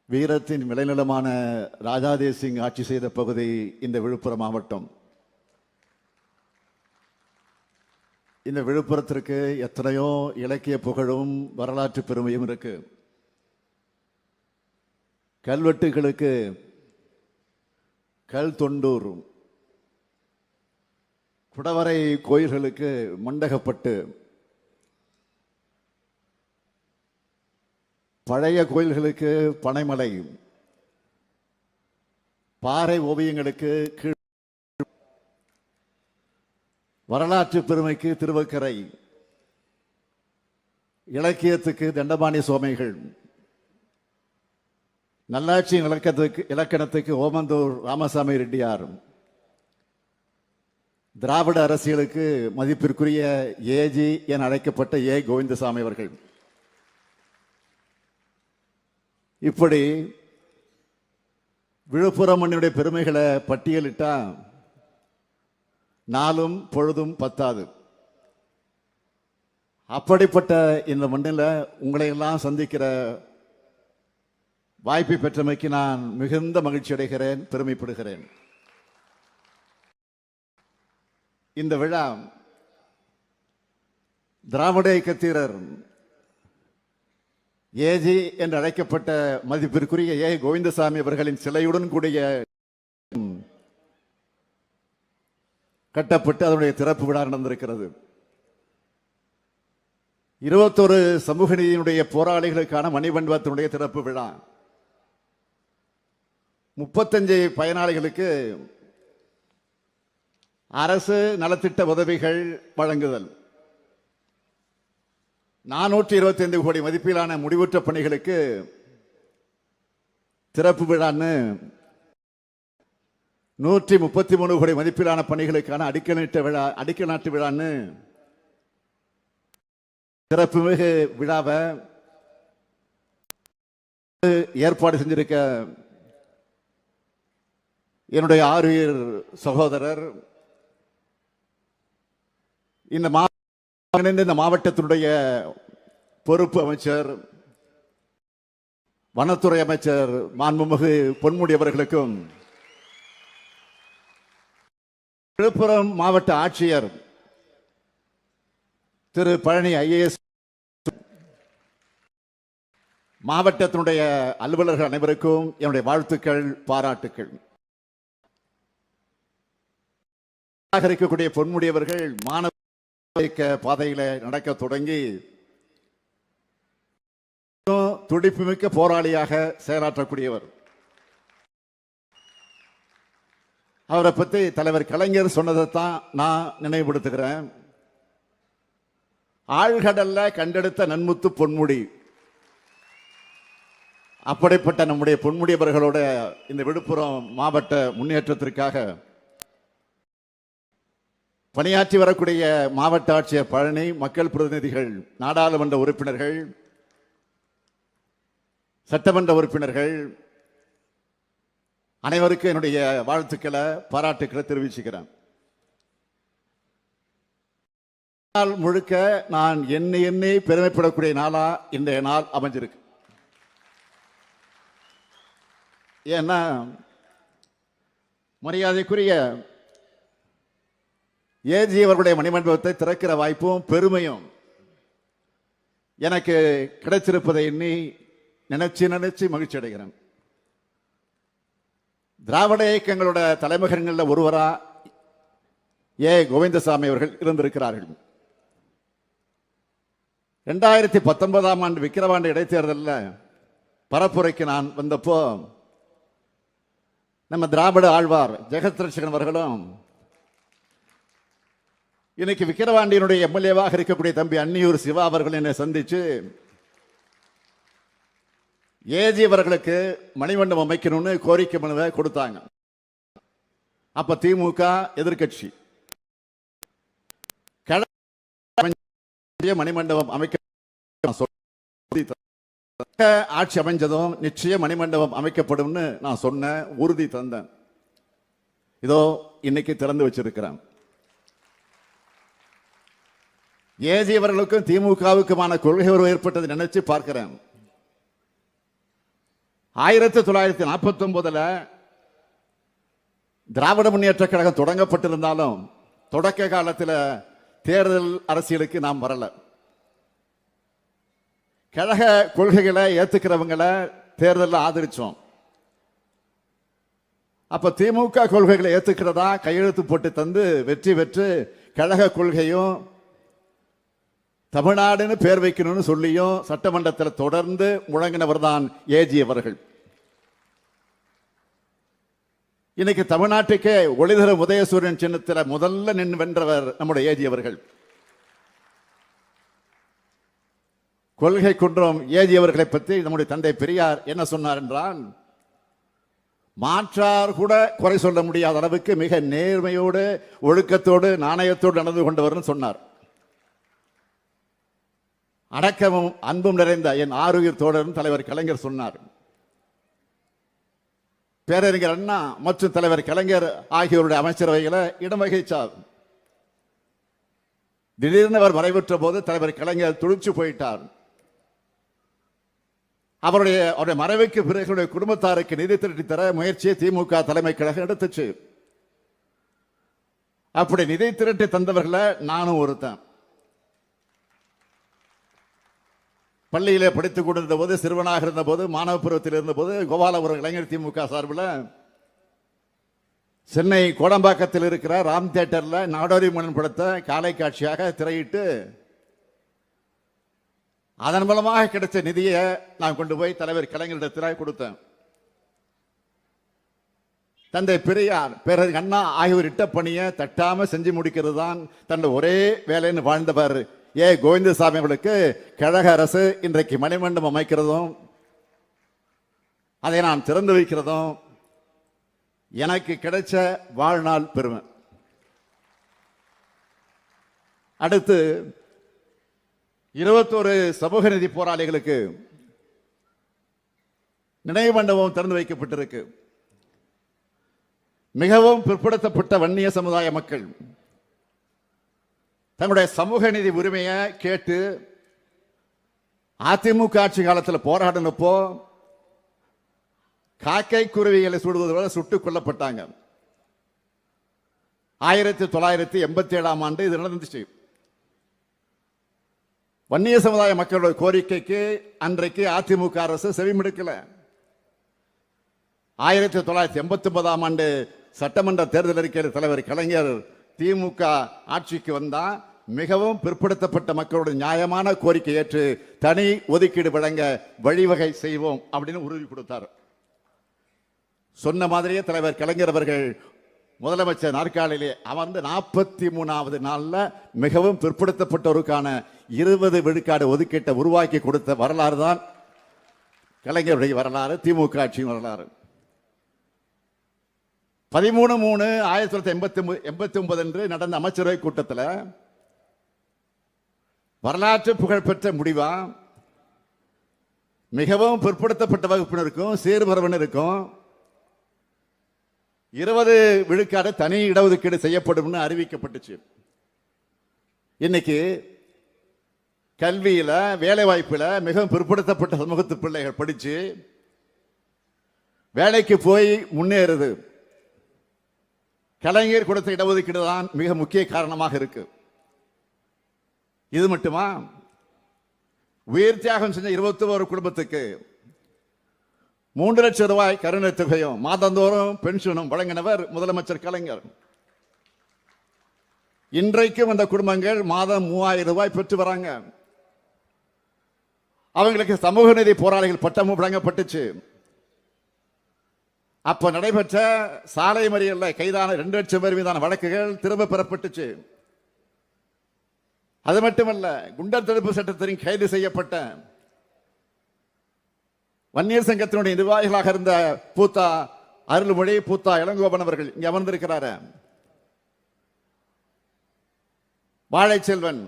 வீரத்தின் விளைநிலமான ராஜாதேசிங் ஆட்சி செய்த பகுதி இந்த விழுப்புரம் மாவட்டம். இந்த விழுப்புரத்திற்கு எத்தனையோ இலக்கிய புகழும் வரலாற்று பெருமையும் இருக்கு. கல்வெட்டுகளுக்கு கல் தொண்டூர், குடவரை கோயில்களுக்கு மண்டகப்பட்டு, பழைய கோயில்களுக்கு பனைமலை, பாறை ஓவியங்களுக்கு கீழ், வரலாற்று பெருமைக்கு திருவக்கரை, இலக்கியத்துக்கு தண்டபாணி சுவாமிகள், நல்லாட்சி இலக்கணத்துக்கு ஓமந்தூர் ராமசாமி ரெட்டியார், திராவிட அரசியலுக்கு மதிப்பிற்குரிய ஏஜி என அழைக்கப்பட்ட ஏ கோவிந்தசாமி அவர்கள். இப்படி விழுப்புரம் மண்ணுடைய பெருமைகளை பட்டியலிட்டா நாளும் பொழுதும் பத்தாது. அப்படிப்பட்ட இந்த மண்ணில் உங்களை எல்லாம் சந்திக்கிற வாய்ப்பை பெற்றமைக்கு நான் மிகுந்த மகிழ்ச்சி அடைகிறேன், பெருமைப்படுகிறேன். இந்த விழா திராவிட இயக்கத்தீரர் ஏஜி என்று அழைக்கப்பட்ட மதிப்பிற்குரிய ஏ கோவிந்தசாமி அவர்களின் சிலையுடன் கூடிய கட்டப்பட்டு அதனுடைய திறப்பு விழா நடந்திருக்கிறது. 21 சமூக நீதியினுடைய போராளிகளுக்கான மணிமண்டபத்தினுடைய திறப்பு விழா, 35 பயனாளிகளுக்கு அரசு நலத்திட்ட உதவிகள் வழங்குதல், 425 கோடி மதிப்பிலான முடிவுற்ற பணிகளுக்கு திறப்பு விழான்னு, 133 கோடி மதிப்பிலான பணிகளுக்கான அடிக்கல் நாட்டு விழான்னு சிறப்புமிகு விழாவை ஏற்பாடு செஞ்சிருக்க என்னுடைய ஆருயிர் சகோதரர், இந்த மாவட்டத்தினுடைய பொறுப்பு அமைச்சர், வனத்துறை அமைச்சர் மாண்புமிகு பொன்முடி அவர்களுக்கும், விழுப்புரம் மாவட்ட ஆட்சியர் திரு பழனி ஐஏஎஸ், மாவட்டத்தினுடைய அலுவலர்கள் அனைவருக்கும் என்னுடைய வாழ்த்துக்கள், பாராட்டுக்கள். இருக்கக்கூடிய பொன்முடி அவர்கள் மாணவ பாதையில நடக்க தொடங்கி துடிப்புமிக்க போராளியாக செயலாற்றக்கூடியவர். அவரை பற்றி தலைவர் கலைஞர் சொன்னதைத்தான் நான் நினைவுபடுத்துகிறேன். ஆழ்கடல்ல கண்டெடுத்த நன்முத்து பொன்முடி. அப்படிப்பட்ட நம்முடைய பொன்முடி அவர்களோட இந்த விழுப்புரம் மாவட்ட முன்னேற்றத்திற்காக பணியாற்றி வரக்கூடிய மாவட்ட ஆட்சியர் பழனி, மக்கள் பிரதிநிதிகள், நாடாளுமன்ற உறுப்பினர்கள், சட்டமன்ற உறுப்பினர்கள் அனைவருக்கும் என்னுடைய வாழ்த்துக்களை, பாராட்டுக்களை தெரிவிச்சுக்கிறேன். நாள் முழுக்க நான் எண்ணி பெருமைப்படக்கூடிய நாளா இன்றைய நாள் அமைஞ்சிருக்கு. ஏன்னா மரியாதைக்குரிய ஏஜி அவர்களுடைய மணிமண்டபத்தை திறக்கிற வாய்ப்பும் பெருமையும் எனக்கு கிடைச்சிருப்பதை எண்ணி நினைச்சு மகிழ்ச்சி அடைகிறேன். திராவிட இயக்கங்களோட தலைமகன்களில் ஒருவரா ஏ கோவிந்தசாமி அவர்கள் இருந்திருக்கிறார்கள். 2019ஆம் ஆண்டு விக்கிரவாண்டி இடைத்தேர்தலில் பரப்புரைக்கு நான் வந்தப்போ நம்ம திராவிட ஆழ்வார் ஜெகத் ரட்சகன் அவர்களும் இன்னைக்கு விக்கிரவாண்டியினுடைய எம்எல்ஏவாக இருக்கக்கூடிய தம்பி அன்னியூர் சிவா அவர்கள் என்னை சந்திச்சு ஏஜி அவர்களுக்கு மணிமண்டபம் அமைக்கணும்னு கோரிக்கை மனுவை கொடுத்தாங்க. அப்ப திமுக எதிர்க்கட்சி மணிமண்டபம் அமைக்க ஆட்சி அமைஞ்சதும் நிச்சயம் மணிமண்டபம் அமைக்கப்படும் நான் சொன்ன உறுதி தந்தேன். இதோ இன்னைக்கு திறந்து வச்சிருக்கிறேன். ஏஜி அவர்களுக்கும் திமுகவுக்குமான கொள்கை உறவு ஏற்பட்டது நினைச்சு பார்க்கிறேன். 1949 திராவிட முன்னேற்ற கழகம் தொடங்கப்பட்டிருந்தாலும் தொடக்க காலத்தில் தேர்தல் அரசியலுக்கு நாம் வரல. கழக கொள்கைகளை ஏத்துக்கிறவங்களை தேர்தலில் ஆதரிச்சோம். அப்ப திமுக கொள்கைகளை ஏத்துக்கிறதா கையெழுத்து போட்டு தந்து வெற்றி பெற்று கழக கொள்கையும் தமிழ்நாடுன்னு பேர் வைக்கணும்னு சொல்லியும் சட்டமன்றத்தில் தொடர்ந்து முழங்கினவர் தான் ஏஜி அவர்கள். இன்னைக்கு தமிழ்நாட்டுக்கே ஒளிதர உதயசூரியன் சின்னத்தில் முதல்ல நின்று வென்றவர் நம்முடைய ஏஜி அவர்கள். கொள்கை குன்றம் ஏஜி அவர்களை பற்றி நம்முடைய தந்தை பெரியார் என்ன சொன்னார் என்றால், மாற்றார் கூட குறை சொல்ல முடியாத அளவுக்கு மிக நேர்மையோடு ஒழுக்கத்தோடு நாணயத்தோடு நடந்து கொண்டவர் சொன்னார். அடக்கமும் அன்பும் நிறைந்த என் ஆருயிர் தோழரும் தலைவர் கலைஞர் சொன்னார். பேரறிஞர் அண்ணா மற்றும் தலைவர் கலைஞர் ஆகியோருடைய அமைச்சரவைகளை இடம் வகித்தார். திடீர்னு அவர் மறைவுற்ற போது தலைவர் கலைஞர் துடிச்சு போயிட்டார். அவருடைய மறைவுக்கு பிறகு குடும்பத்தாருக்கு நிதி திரட்டி தர முயற்சியை திமுக தலைமை கழகம் எடுத்துச்சு. அப்படி நிதி திரட்டி தந்தவர்களை நானும் ஒருத்தன். பள்ளியிலே படித்துக் கொண்டிருந்த போது, சிறுவனாக இருந்த போது, மாணவ பருவத்தில் இருந்த போது கோபாலபுரம் இளைஞர் திமுக சார்பில் சென்னை கோடம்பாக்கத்தில் இருக்கிற ராம் தியேட்டர்ல நாடோடி மன்னன் படத்தை காலை காட்சியாக திரையிட்டு அதன் மூலமாக கிடைச்ச நிதியை நான் கொண்டு போய் தலைவர் கலைஞரிடத்தில் கொடுத்தேன். தந்தை பெரியார், பேரறிஞர் அண்ணா ஆகியோர் இட்ட பணியை தட்டாம செஞ்சு முடிக்கிறது தான் தன்னுடைய ஒரே வேலைன்னு வாழ்ந்தவர் ஏ கோவிந்தசாமி அவர்களுக்கு கழக அரசு இன்றைக்கு மணிமண்டபம் அமைக்கிறதும் அதை நான் திறந்து வைக்கிறதும் எனக்கு கிடைச்ச வாழ்நாள் பெருமை. அடுத்து 21 சமூக நீதி போராளிகளுக்கு நினைவு மண்டபம் திறந்து வைக்கப்பட்டிருக்கு. மிகவும் பிற்படுத்தப்பட்ட வன்னிய சமுதாய மக்கள் தங்களுடைய சமூக நீதி உரிமையை கேட்டு அதிமுக ஆட்சி காலத்தில் போராடினப்போ காக்கை குருவிகளை சுடுவது போல சுட்டுக் கொல்லப்பட்டாங்க. 1987 இது நடந்துச்சு. வன்னிய சமுதாய மக்களோட கோரிக்கைக்கு அன்றைக்கு அதிமுக அரசு செவிமடுக்கல. 1989 சட்டமன்ற தேர்தல் அறிக்கையில் தலைவர் கலைஞர் திமுக ஆட்சிக்கு வந்தா மிகவும் பிற்படுத்தப்பட்ட மக்களோட நியாயமான கோரிக்கை ஏற்று தனி ஒதுக்கீடு வழங்க வழிவகை செய்வோம் அப்படின்னு உறுதி கொடுத்தார். சொன்ன மாதிரியே தலைவர் கலைஞர் அவர்கள் முதலமைச்சர் நாற்காலிலே அமர்ந்து 43வது நாள்ல மிகவும் பிற்படுத்தப்பட்டோருக்கான 20 விழுக்காடு ஒதுக்கீட்டை உருவாக்கி கொடுத்த வரலாறு தான் கலைஞருடைய வரலாறு, திமுக ஆட்சியின் வரலாறு. 13/3/1989 அன்று நடந்த அமைச்சரவை கூட்டத்தில் வரலாற்று புகழ்பெற்ற முடிவா மிகவும் பிற்படுத்தப்பட்ட வகுப்பினருக்கும் சீர்மரபினருக்கும் 20 விழுக்காடு தனி இடஒதுக்கீடு செய்யப்படும் அறிவிக்கப்பட்டுச்சு. இன்னைக்கு கல்வியில வேலை வாய்ப்புல மிகவும் பிற்படுத்தப்பட்ட சமூகத்து பிள்ளைகள் படிச்சு வேலைக்கு போய் முன்னேறுது. கலைஞர் கொடுத்த இடஒதுக்கீடு தான் மிக முக்கிய காரணமாக இருக்கு. இது மட்டுமா, உயிர் தியாகம் செஞ்ச 21 குடும்பத்துக்கு 3 லட்சம் ரூபாய் கருணை தொகையும் மாதந்தோறும் பென்ஷனும் வழங்கினவர் முதலமைச்சர் கலைஞர். இன்றைக்கும் அந்த குடும்பங்கள் மாதம் 3000 ரூபாய் பெற்று வராங்க. அவங்களுக்கு சமூக நீதி போராளிகள் பட்டமும் வழங்கப்பட்டுச்சு. அப்ப நடைபெற்ற சாலை மறியல்ல கைதான 2 லட்சம் பேர் மீதான வழக்குகள் திரும்ப பெறப்பட்டுச்சு. அது மட்டுமல்ல, குண்டர் தடுப்பு சட்டத்தின் கைது செய்யப்பட்ட வன்னியர் சங்கத்தினுடைய நிர்வாகிகளாக இருந்த பூத்தா அருள்மொழி, பூத்தா இளங்கோவன் அவர்கள் இங்கே அமர்ந்திருக்கிறார். வாழைச்செல்வன்,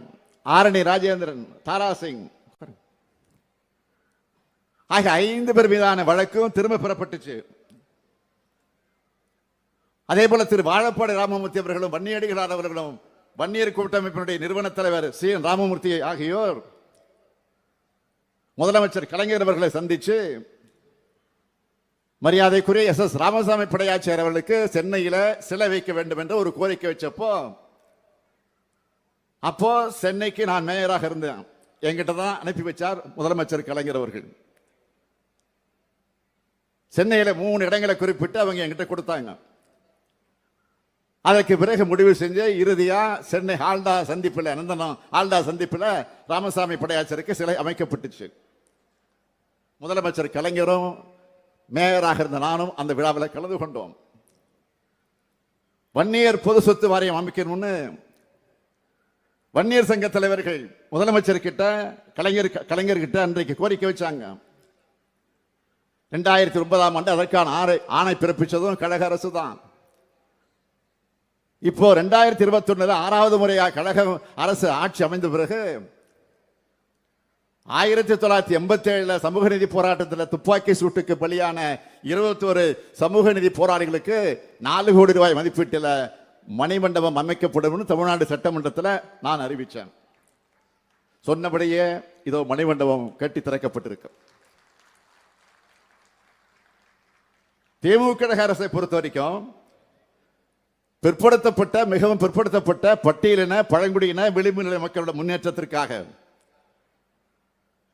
ஆரணி ராஜேந்திரன், தாராசிங் ஆகிய 5 பேர் மீதான வழக்கும் திரும்ப பெறப்பட்டுச்சு. அதே போல திரு வாழப்பாடி ராமமூர்த்தி அவர்களும், வன்னியடிகளார் அவர்களும், வன்னியர் கூட்டமைப்பினுடைய நிறுவன தலைவர் சி என் ராமமூர்த்தி ஆகியோர் முதலமைச்சர் கலைஞர் அவர்களை சந்திச்சு மரியாதைக்குரிய எஸ் எஸ் ராமசாமி படையாச்சியார் அவர்களுக்கு சென்னையில சிலை வைக்க வேண்டும் என்ற ஒரு கோரிக்கை வச்சப்போ, அப்போ சென்னைக்கு நான் மேயராக இருந்தேன். என்கிட்ட தான் அனுப்பி வச்சார் முதலமைச்சர் கலைஞர் அவர்கள். சென்னையில 3 இடங்களை குறிப்பிட்டு அவங்க என்கிட்ட கொடுத்தாங்க. அதற்கு பிறகு முடிவு செஞ்சு இறுதியா சென்னை ஆல்டா சந்திப்பில், நந்தனம் ஆல்டா சந்திப்பில் ராமசாமி படையாச்சருக்கு சிலை அமைக்கப்பட்டுச்சு. முதலமைச்சர் கலைஞரும் மேயராக இருந்த நானும் அந்த விழாவில் கலந்து கொண்டோம். வன்னியர் பொது சொத்து வாரியம் அமைக்கணும்னு வன்னியர் சங்க தலைவர்கள் முதலமைச்சர் கிட்ட, கலைஞர்கிட்ட அன்றைக்கு கோரிக்கை வச்சாங்க. 2009ஆம் ஆண்டு அதற்கான ஆணை பிறப்பிச்சதும் கழக அரசு தான். இப்போ 2021 6வது முறையாக கழக அரசு ஆட்சி அமைந்த பிறகு 1987 சமூக நீதி போராட்டத்தில் துப்பாக்கி சூட்டுக்கு பலியான 21 சமூக நீதி போராளிகளுக்கு 4 கோடி ரூபாய் மதிப்பீட்டில் மணிமண்டபம் அமைக்கப்படும் தமிழ்நாடு சட்டமன்றத்தில் நான் அறிவித்தேன். சொன்னபடியே இதோ மணிமண்டபம் கட்டி திறக்கப்பட்டிருக்கு. திமுக அரசை பொறுத்த வரைக்கும் பிற்படுத்தப்பட்ட, மிகவும் பிற்படுத்தப்பட்ட பட்டியலின, பழங்குடியின, விளிம்பு நிலை மக்களோட முன்னேற்றத்திற்காக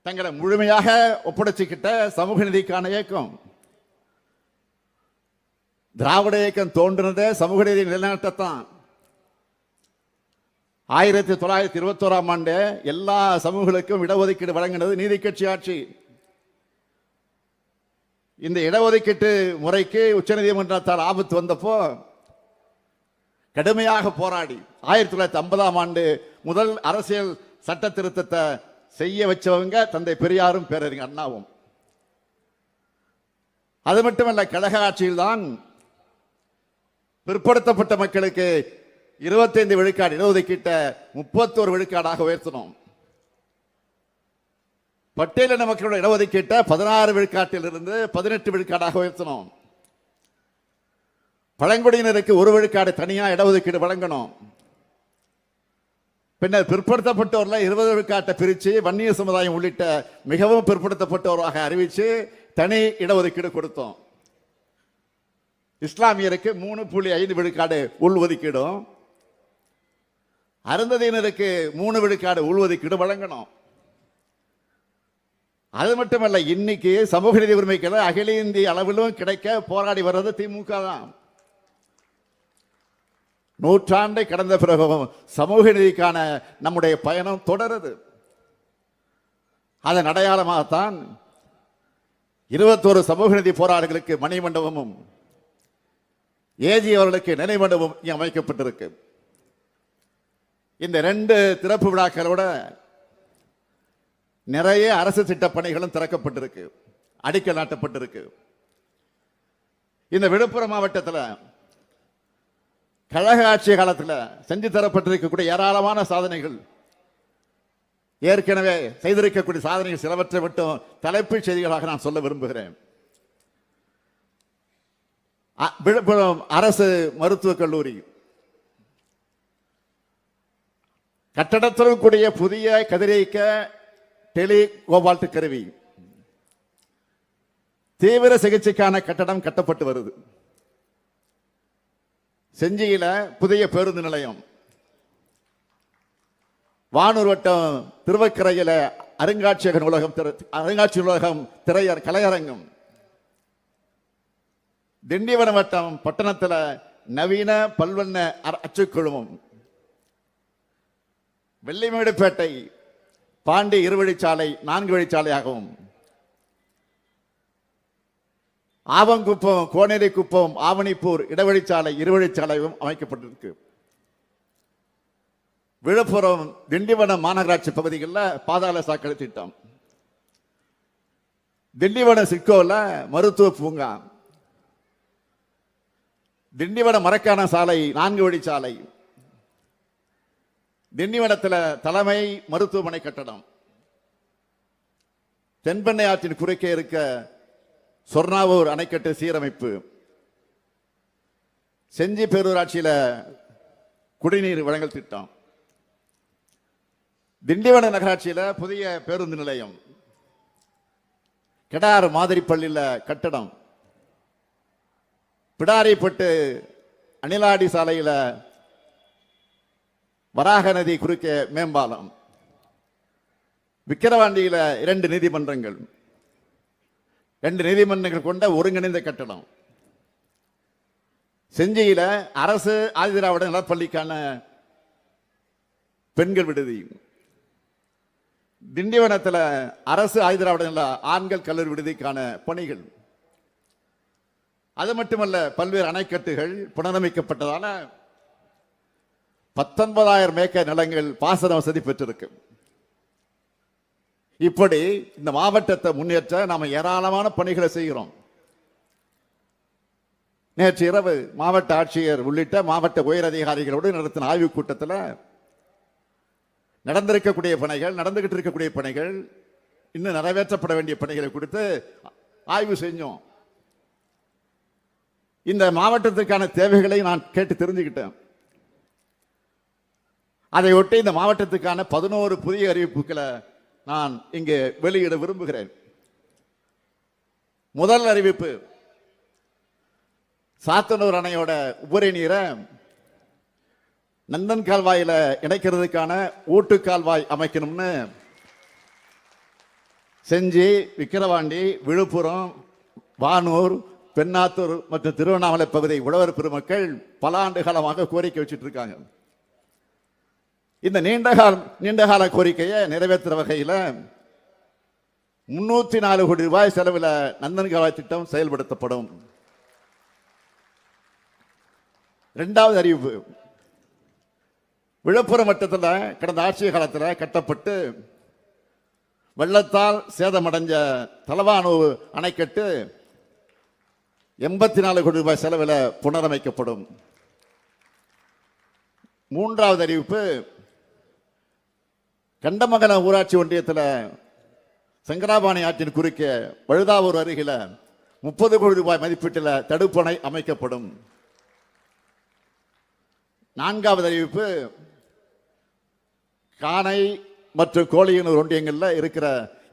தங்களை முழுமையாக ஒப்படைச்சுக்கிட்ட சமூக நீதிக்கான இயக்கம். திராவிட இயக்கம் தோன்றினதே சமூக நீதி நிலைநாட்டத்தான். 1921ஆம் ஆண்டு எல்லா சமூகங்களுக்கும் இடஒதுக்கீடு வழங்கினது நீதி கட்சி ஆட்சி. இந்த இடஒதுக்கீட்டு முறைக்கு உச்சநீதிமன்றத்தால் ஆபத்து வந்தப்போ கடுமையாக போராடி 1950ஆம் ஆண்டு முதல் அரசியல் சட்ட திருத்தத்தை செய்ய வச்சவங்க தந்தை பெரியாரும் பேரறிஞர் அண்ணாவும். அது மட்டுமல்ல, கழக ஆட்சியில் தான் பிற்படுத்தப்பட்ட மக்களுக்கு 25 விழுக்காடு இடஒதுக்கீட்ட 31 விழுக்காடாக உயர்த்தினோம். பட்டியலின மக்களோட இடஒதுக்கீட்ட 16 விழுக்காட்டில் இருந்து 18 விழுக்காடாக உயர்த்தினோம். பழங்குடியினருக்கு 1 விழுக்காடு தனியா இடஒதுக்கீடு வழங்கணும். பின்னர் பிற்படுத்தப்பட்டோர்ல 20 விழுக்காட்டை பிரிச்சு வன்னிய சமுதாயம் உள்ளிட்ட மிகவும் பிற்படுத்தப்பட்டோராக அறிவிச்சு தனி இடஒதுக்கீடு கொடுத்தோம். இஸ்லாமியருக்கு 3.5 விழுக்காடு உள்ஒதுக்கீடும், அருந்ததியினருக்கு 3 விழுக்காடு உள்ஒதுக்கீடு வழங்கணும். அது மட்டுமல்ல, இன்னைக்கு சமூக நீதி உரிமைகளை அகில இந்திய அளவிலும் கிடைக்க போராடி வர்றது திமுக தான். நூற்றாண்டை கடந்த பிறகும் சமூக நீதிக்கான நம்முடைய பயணம் தொடருது. அதன் அடையாளமாகத்தான் 21 சமூக நீதி போராளிகளுக்கு மணிமண்டபமும் ஏஜி அவர்களுக்கு நினைமண்டபமும் இங்கே அமைக்கப்பட்டிருக்கு. இந்த 2 திறப்பு விழாக்களோட நிறைய அரசு திட்ட பணிகளும் திறக்கப்பட்டிருக்கு, அடிக்கல் நாட்டப்பட்டிருக்கு. இந்த விழுப்புரம் மாவட்டத்தில் கழக ஆட்சி காலத்தில் செஞ்சு தரப்பட்டிருக்கக்கூடிய ஏராளமான சாதனைகள், ஏற்கனவே செய்திருக்கக்கூடிய சாதனைகள் சிலவற்றை மட்டும் தலைப்புச் செய்திகளாக நான் சொல்ல விரும்புகிறேன். விழுப்புரம் அரசு மருத்துவக் கல்லூரி கட்டடத்துடன் கூடிய புதிய கதிரியக்க டெலி கோபால்ட் கருவி, தீவிர சிகிச்சைக்கான கட்டடம் கட்டப்பட்டு வருது. செஞ்சியில புதிய பேருந்து நிலையம், வானூர் வட்டம் திருவக்கரையில அருங்காட்சியக நூலகம், கலையரங்கம், திண்டிவனம் வட்டம் பட்டணத்தில் நவீன பல்வண்ண அச்சுக்குழுமம், வெள்ளிமேடுபேட்டை பாண்டி 2 வழிச்சாலை 4 வழிச்சாலையாகவும், ஆவங்குப்பம், கோனேரிக்குப்பம், ஆவணிப்பூர் இடவழிச்சாலை 2 வழிச்சாலையும் அமைக்கப்பட்டிருக்கு. விழுப்புரம் திண்டிவனம் மாநகராட்சி பகுதிகளில் பாதாள சாக்கடை திட்டம், திண்டிவனம் சிட்கோவில் மருத்துவ பூங்கா, திண்டிவனம் மரக்கான சாலை 4 வழிச்சாலை, திண்டிவனத்தில் தலைமை மருத்துவமனை கட்டடம், தென்பெண்ணை ஆற்றின் குறுக்கே இருக்க சொர்ணாவூர் அணைக்கட்டு சீரமைப்பு, செஞ்சி பேரூராட்சியில் குடிநீர் வழங்கல் திட்டம், திண்டிவனம் நகராட்சியில் புதிய பேருந்து நிலையம், கிடார் மாதிரி பள்ளியில் கட்டடம், பிடாரிப்பட்டு அணிலாடி சாலையில் வராக நதி குறுக்கே மேம்பாலம், விக்கிரவாண்டியில் 2 நீதிமன்றங்கள், 2 நீதிமன்றங்கள் கொண்ட ஒருங்கிணைந்த கட்டடம், செஞ்சியில் அரசு ஆதிதிராவிட நலப்பள்ளிக்கான பெண்கள் விடுதி, திண்டிவனத்தில் அரசு ஆதிதிராவிட நல ஆண்கள் கல்லூரி விடுதிக்கான பணிகள். அது மட்டுமல்ல, பல்வேறு அணைக்கட்டுகள் புனரமைக்கப்பட்டதால 19,000 ஏக்கர் நிலங்கள் பாசன வசதி பெற்றிருக்கு. இப்படி இந்த மாவட்டத்தை முன்னேற்ற நாம ஏராளமான பணிகளை செய்கிறோம். நேற்று இரவு மாவட்ட ஆட்சியர் உள்ளிட்ட மாவட்ட உயர் அதிகாரிகளோடு நடத்தின ஆய்வுக் கூட்டத்தில் நடந்திருக்கக்கூடிய பணிகள், நடந்துகிட்டு இருக்கக்கூடிய பணிகள், இன்னும் நிறைவேற்றப்பட வேண்டிய பணிகளை குறித்து ஆய்வு செஞ்சோம். இந்த மாவட்டத்திற்கான தேவைகளை நான் கேட்டு தெரிஞ்சுக்கிட்டேன். அதையொட்டி இந்த மாவட்டத்துக்கான 11 புதிய அறிவிப்புகளை நான் இங்கே வெளியிட விரும்புகிறேன். முதல் அறிவிப்பு, சாத்தனூர் அணையோட உபரி நீரை நந்தன் கால்வாயில இணைக்கிறதுக்கான ஊட்டு கால்வாய் அமைக்கணும்னு செஞ்சி, விக்கிரவாண்டி, விழுப்புரம், வானூர், பெண்ணாத்தூர் மற்றும் திருவண்ணாமலை பகுதி உழவர் பெருமக்கள் பல ஆண்டு காலமாக கோரிக்கை வச்சுட்டு இருக்காங்க. இந்த நீண்டகால கோரிக்கையை நிறைவேற்றுற வகையில் 304 கோடி ரூபாய் செலவில் நந்தன் கால்வாய் திட்டம் செயல்படுத்தப்படும். இரண்டாவது அறிவிப்பு, விழுப்புரம் வட்டத்தில் கடந்த ஆட்சி காலத்தில் கட்டப்பட்டு வெள்ளத்தால் சேதமடைஞ்ச தலவானூர் அணைக்கட்டு 84 கோடி ரூபாய் செலவில் புனரமைக்கப்படும். மூன்றாவது அறிவிப்பு, கண்டமங்கலம் ஊராட்சி ஒன்றியத்தில் சங்கராபாணி ஆற்றின் குறுக்கே வழுதாவூர் அருகில் 30 கோடி ரூபாய் மதிப்பீட்டில் தடுப்பணை அமைக்கப்படும். நான்காவது அறிவிப்பு, காணை மற்றும் கோழியனூர் ஒன்றியங்களில் இருக்கிற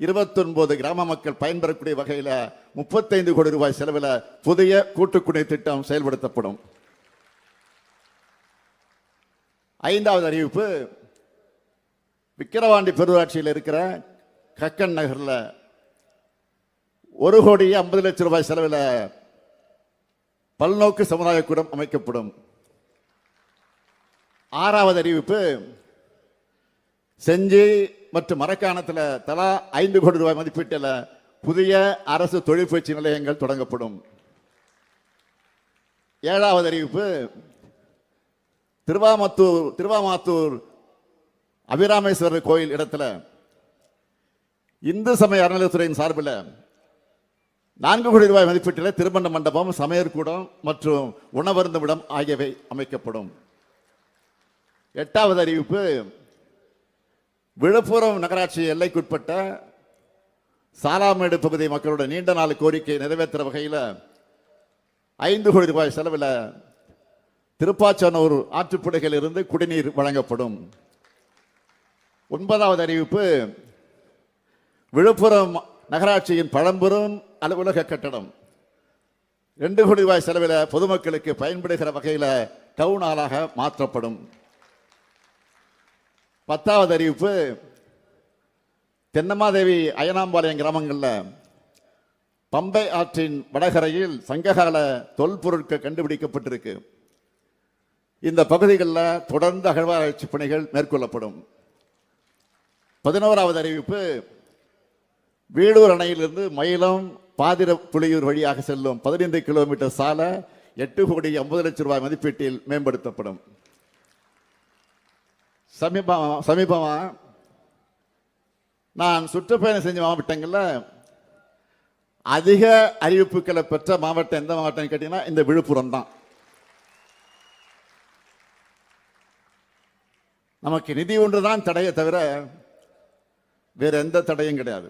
29 கிராம மக்கள் பயன்பெறக்கூடிய வகையில் 35 கோடி ரூபாய் செலவில் புதிய கூட்டுக்குடிநீர் திட்டம் செயல்படுத்தப்படும். ஐந்தாவது அறிவிப்பு, விக்கிரவாண்டி பெருராட்சியில் இருக்கிற கக்கன் நகரில் 1,50,00,000 ரூபாய் செலவில் பல்நோக்கு சமுதாய கூடம் அமைக்கப்படும். ஆறாவது அறிவிப்பு, செஞ்சி மற்றும் மரக்காணத்தில் தலா 5 கோடி ரூபாய் மதிப்பீட்டில் புதிய அரசு தொழிற்பயிற்சி நிலையங்கள் தொடங்கப்படும். ஏழாவது அறிவிப்பு, திருவாமாத்தூர் அபிராமேஸ்வரர் கோயில் இடத்துல இந்து சமய அறநிலையத்துறையின் சார்பில் 4 கோடி ரூபாய் மதிப்பீட்டில் திருமண மண்டபம், சமையற்கூடம் மற்றும் உணவருந்துமிடம் ஆகியவை அமைக்கப்படும். எட்டாவது அறிவிப்பு, விழுப்புரம் நகராட்சி எல்லைக்குட்பட்ட சாலாமேடு பகுதி மக்களோட நீண்ட நாள் கோரிக்கை நிறைவேற்ற வகையில் 5 கோடி ரூபாய் செலவில் திருப்பாச்சனூர் ஆற்றுப்படுகையில் இருந்து குடிநீர் வழங்கப்படும். ஒன்பதாவது அறிவிப்பு, விழுப்புரம் நகராட்சியின் பழம்பெரும் அலுவலக கட்டடம் 2 கோடி ரூபாய் செலவில் பொதுமக்களுக்கு பயன்படுகிற வகையில் டவுன் ஹாலாக மாற்றப்படும். 10வது அறிவிப்பு, தென்னமாதேவி அயனாம்பாளையம் கிராமங்களில் பம்பை ஆற்றின் வடகரையில் சங்ககால தொல்பொருட்கள் கண்டுபிடிக்கப்பட்டிருக்கு. இந்த பகுதிகளில் தொடர்ந்து அகழ்வாராய்ச்சி பணிகள் மேற்கொள்ளப்படும். 11வது அறிவிப்பு, வீடூர் அணையிலிருந்து மயிலம் பாதிர புலியூர் வழியாக செல்லும் 15 கிலோமீட்டர் சாலை 8 கோடி 50,00,000 ரூபாய் மதிப்பீட்டில் மேம்படுத்தப்படும். சமீபமாக நான் சுற்றுப்பயணம் செஞ்ச மாவட்டங்களில் அதிக அறிவிப்புகளை பெற்ற மாவட்டம் எந்த மாவட்டம் கேட்டீங்கன்னா இந்த விழுப்புரம் தான். நமக்கு நிதி ஒன்றுதான் தடையை தவிர வேற எந்த தடையும் கிடையாது.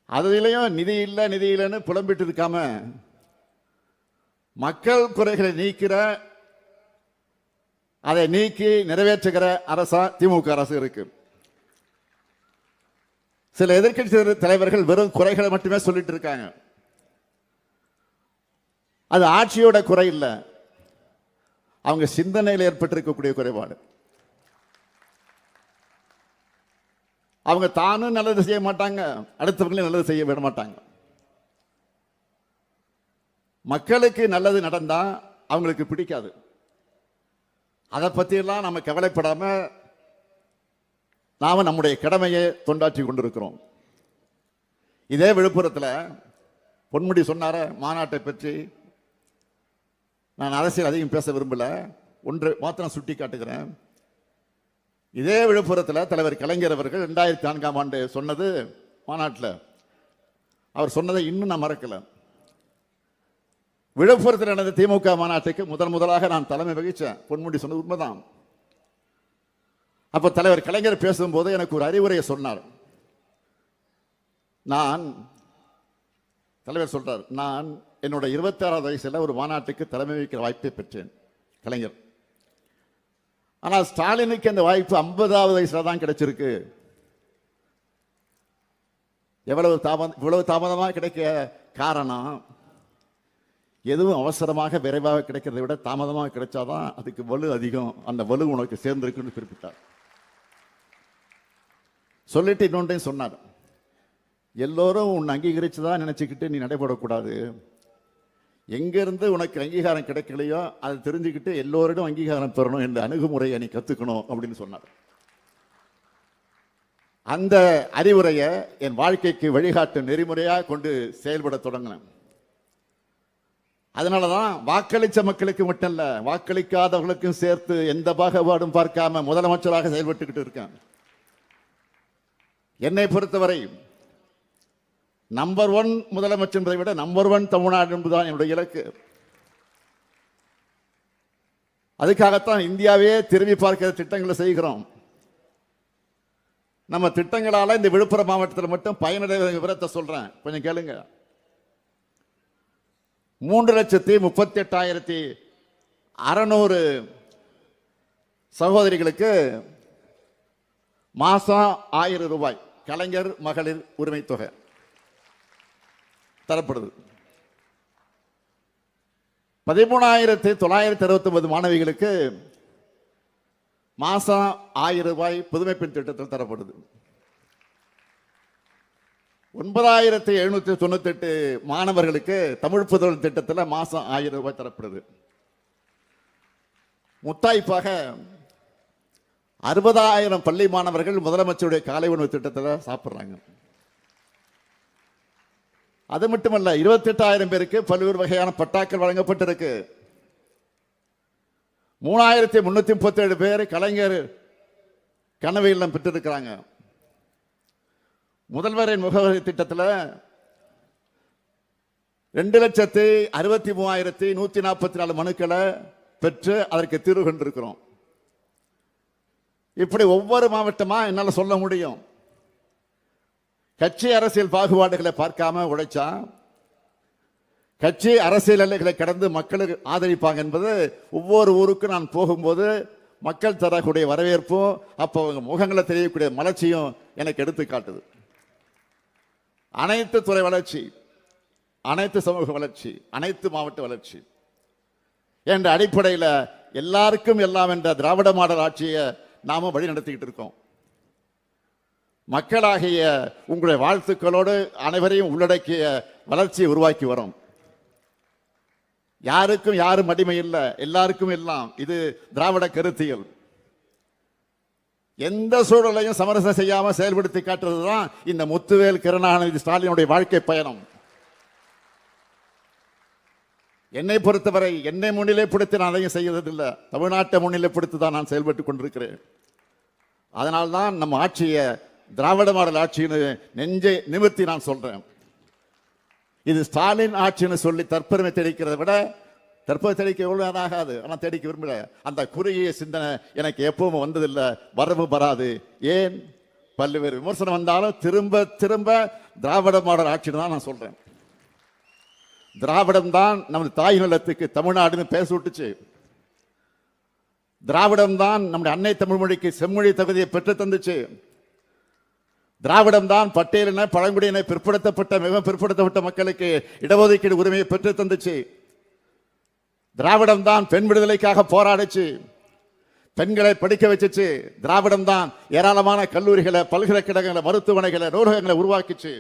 அதுலயும் நிதி இல்லைன்னு புலம்பிட்டு இருக்காம மக்கள் குறைகளை நீக்கிற, அதை நீக்கி நிறைவேற்றுகிற அரசா திமுக அரசு இருக்கு. சில எதிர்க்கட்சி தலைவர்கள் வெறும் குறைகளை மட்டுமே சொல்லிட்டு இருக்காங்க. அது ஆட்சியோட குறை இல்லை, அவங்க சிந்தனையில் ஏற்பட்டிருக்கக்கூடிய குறைபாடு. அவங்க தானும் நல்லது செய்ய மாட்டாங்க, அடுத்தவங்களையும் நல்லது செய்ய விட மாட்டாங்க. மக்களுக்கு நல்லது நடந்தா அவங்களுக்கு பிடிக்காது. அதை பற்றியெல்லாம் நம்ம கவலைப்படாம நாம நம்முடைய கடமையை தொண்டாற்றி கொண்டிருக்கிறோம். இதே விழுப்புரத்தில் பொன்முடி சொன்னார மாநாட்டை பற்றி. நான் அரசியல் அதிகம் பேச விரும்பல, ஒன்று மாத்திரம் சுட்டி காட்டுகிறேன். இதே விழுப்புரத்தில் தலைவர் கலைஞர் அவர்கள் 2004ஆம் ஆண்டு சொன்னது மாநாட்டில், அவர் சொன்னதை இன்னும் நான் மறக்கல. விழுப்புரத்தில் நடந்த திமுக மாநாட்டுக்கு முதலாக நான் தலைமை வகிச்சேன். பொன்முடி சொன்னது உண்மைதான். அப்ப தலைவர் கலைஞர் பேசும்போது எனக்கு ஒரு அறிவுரையை சொன்னார். தலைவர் சொல்றார், நான் என்னோட 26வது வயசுல ஒரு மாநாட்டுக்கு தலைமை வகிக்கிற வாய்ப்பை பெற்றேன் கலைஞர். ஆனால் ஸ்டாலினுக்கு அந்த வாய்ப்பு 50வது வயசுல தான் கிடைச்சிருக்கு. இவ்வளவு தாமதமாக கிடைக்க காரணம், எதுவும் அவசரமாக விரைவாக கிடைக்கிறதை விட தாமதமாக கிடைச்சாதான் அதுக்கு வலு அதிகம், அந்த வலு உனக்கு சேர்ந்திருக்குன்னு குறிப்பிட்டார். சொல்லிட்டு இன்னொன்றையும் சொன்னார், எல்லோரும் உன்னை அங்கீகரிச்சுதான் நினைச்சுக்கிட்டு நீ நடைபெறக்கூடாது. எங்கிருந்து உனக்கு அங்கீகாரம் கிடைக்கலையோ அதை தெரிஞ்சுக்கிட்டு எல்லோரிடம் அங்கீகாரம் பெறணும் என்ற அணுகுமுறையை நீ கத்துக்கணும் அப்படின்னு சொன்னார். அந்த அறிவுரையை என் வாழ்க்கைக்கு வழிகாட்டு நெறிமுறையாக கொண்டு செயல்பட தொடங்கினேன். அதனாலதான் வாக்களிச்ச மக்களுக்கு மட்டும் இல்ல, வாக்களிக்காதவர்களுக்கும் சேர்த்து எந்த பாகுபாடும் பார்க்காம முதலமைச்சராக செயல்பட்டுக்கிட்டு இருக்கேன். என்னை பொறுத்தவரை நம்பர் 1 முதலமைச்சர் என்பதை விட நம்பர் 1 தமிழ்நாடு என்பதுதான் என்னுடைய இலக்கு. அதுக்காகத்தான் இந்தியாவே திரும்பி பார்க்கிற திட்டங்களை செய்கிறோம். நம்ம திட்டங்களால இந்த விழுப்புரம் மாவட்டத்தில் மட்டும் பயனடைய விவரத்தை சொல்றேன், கொஞ்சம் கேளுங்க. 3,38,600 சகோதரிகளுக்கு மாசம் 1000 ரூபாய் கலைஞர் மகளிர் உரிமை தொகை தரப்படுது. 13,969 மாணவிகளுக்கு மாசம் 1000 ரூபாய் புதுமை பெண் திட்டத்தில் தரப்படுது. 9,798 மாணவர்களுக்கு தமிழ் புதல்வன் திட்டத்தில் மாசம் 1000 ரூபாய் தரப்படுது. முத்தாய்ப்பாக 60,000 பள்ளி மாணவர்கள் முதலமைச்சருடைய காலை உணவு திட்டத்தில் சாப்பிட்றாங்க. அது மட்டுமல்ல, 28,000 பேருக்கு பல்வேறு வகையான பட்டாக்கள் வழங்கப்பட்டிருக்கு. 3,337 பேர் கலைஞர் கனவு இல்லம் பெற்றிருக்கிறாங்க. முதல்வரின் முகவரி திட்டத்தில் 2,63,144 மனுக்களை பெற்று அதற்கு தீர்வு கண்டிருக்கிறோம். இப்படி ஒவ்வொரு மாவட்டமா என்னால சொல்ல முடியும். கட்சி அரசியல் பாகுபாடுகளை பார்க்காம உழைச்சா கட்சி அரசியல் எல்லைகளை கடந்து மக்களுக்கு ஆதரிப்பாங்க என்பது ஒவ்வொரு ஊருக்கும் நான் போகும்போது மக்கள் தரக்கூடிய வரவேற்பும் அப்போ அவங்க முகங்களை தெரியக்கூடிய மலர்ச்சியும் எனக்கு எடுத்து காட்டுது. அனைத்து துறை வளர்ச்சி, அனைத்து சமூக வளர்ச்சி, அனைத்து மாவட்ட வளர்ச்சி என்ற அடிப்படையில் எல்லாருக்கும் எல்லாம் என்ற திராவிட மாடல் ஆட்சியை நாம வழி நடத்திக்கிட்டு இருக்கோம். மக்களாகிய உங்களுடைய வாழ்த்துக்களோடு அனைவரையும் உள்ளடக்கிய வளர்ச்சியை உருவாக்கி வரும். யாருக்கும் யாரும் அடிமை இல்லை, எல்லாருக்கும் எல்லாம். இது திராவிட கருத்தியல். எந்த சூழலையும் சமரசம் செய்யாம செயல்படுத்தி காட்டுறதுதான் இந்த முத்துவேல் கருணாநிதி ஸ்டாலினுடைய வாழ்க்கை பயணம். என்னை பொறுத்தவரை என்னை முன்னிலைப்படுத்தி நான் அதையும் செய்வதில்லை, தமிழ்நாட்டை முன்னிலைப்படுத்தி தான் நான் செயல்பட்டுக் கொண்டிருக்கிறேன். அதனால்தான் நம்ம ஆட்சியை திராவிட மாடல் ஆட்சின்னு நெஞ்சை நிமிர்த்தி நான் சொல்றேன். இது ஸ்டாலின் ஆட்சின்னு சொல்லி தற்பெருமை தெரிவிக்கிறத விட, தற்போது தெளிக்க எவ்வளவு ஆகாது, ஆனால் தெளிக்க விரும்பல. அந்த குறுகிய சிந்தனை எனக்கு எப்பவும் வந்ததில்லை, வரவும் வராது. ஏன் பல்வேறு விமர்சனம் வந்தாலும் திரும்ப திரும்ப திராவிட மாடல் ஆட்சின்னு தான் நான் சொல்றேன். திராவிடம் தான் நமது தாய் நிலத்துக்கு தமிழ்நாடுன்னு பேச விட்டுச்சு. திராவிடம் தான் நம்முடைய அன்னை தமிழ் மொழிக்கு செம்மொழி தகுதியை பெற்று தந்துச்சு. திராவிடம் தான் பட்டியலின பழங்குடியின பிற்படுத்தப்பட்ட மிகவும் பிற்படுத்தப்பட்ட மக்களுக்கு இடஒதுக்கீடு உரிமையை பெற்று தந்துச்சு. திராவிடம் தான் பெண் விடுதலைக்காக போராடிச்சு, பெண்களை படிக்க வச்சுச்சு. திராவிடம் தான் ஏராளமான கல்லூரிகளை, பல்கலைக்கழகங்களை, மருத்துவமனைகளை, நூலகங்களை உருவாக்கிச்சு.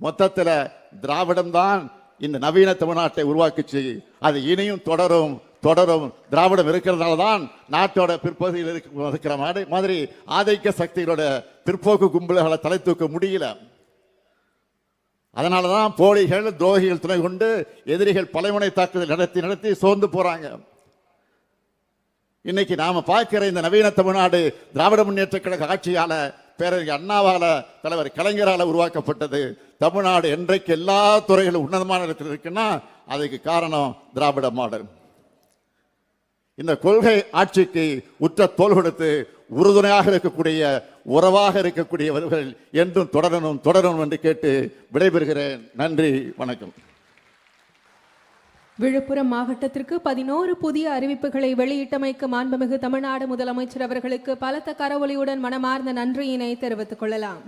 மொத்தத்தில் திராவிடம் தான் இந்த நவீன தமிழ்நாட்டை உருவாக்கிச்சு. அது இனியும் தொடரும் தொடரும். திராவிடம் இருக்கிறதுனால தான் நாட்டோட பிற்பகுதியில் இருக்கிற மாதிரி ஆதிக்க சக்திகளோட பிற்போக்கு கும்பல்களை தலை தூக்க முடியல. அதனால தான் போலிகள், துரோகிகள் துணை கொண்டு எதிரிகள் பலைமுனை தாக்குதல் நடத்தி நடத்தி சோர்ந்து போறாங்க. இன்னைக்கு நாம பார்க்கிற இந்த நவீன தமிழ்நாடு திராவிட முன்னேற்ற கழக ஆட்சியால, பேரறிஞர் அண்ணாவால, தலைவர் கலைஞரால உருவாக்கப்பட்டது. தமிழ்நாடு என்றைக்கு எல்லா துறைகளும் உன்னதமான இடத்தில் இருக்குன்னா அதுக்கு காரணம் திராவிட மாடல். இந்த கொள்கை ஆட்சிக்கு உற்ற தோள் கொடுத்து உறுதுணையாக இருக்கக்கூடிய, உறவாக இருக்கக்கூடியவர்கள் என்றும் தொடரணும் தொடரணும் என்று கேட்டு விடைபெறுகிறேன். நன்றி, வணக்கம். விழுப்புரம் மாவட்டத்திற்கு 11 புதிய அறிவிப்புகளை வெளியிட்டமைக்கு மாண்புமிகு தமிழ்நாடு முதலமைச்சர் அவர்களுக்கு பலத்த கரவொலியுடன் மனமார்ந்த நன்றியினை தெரிவித்துக் கொள்ளலாம்.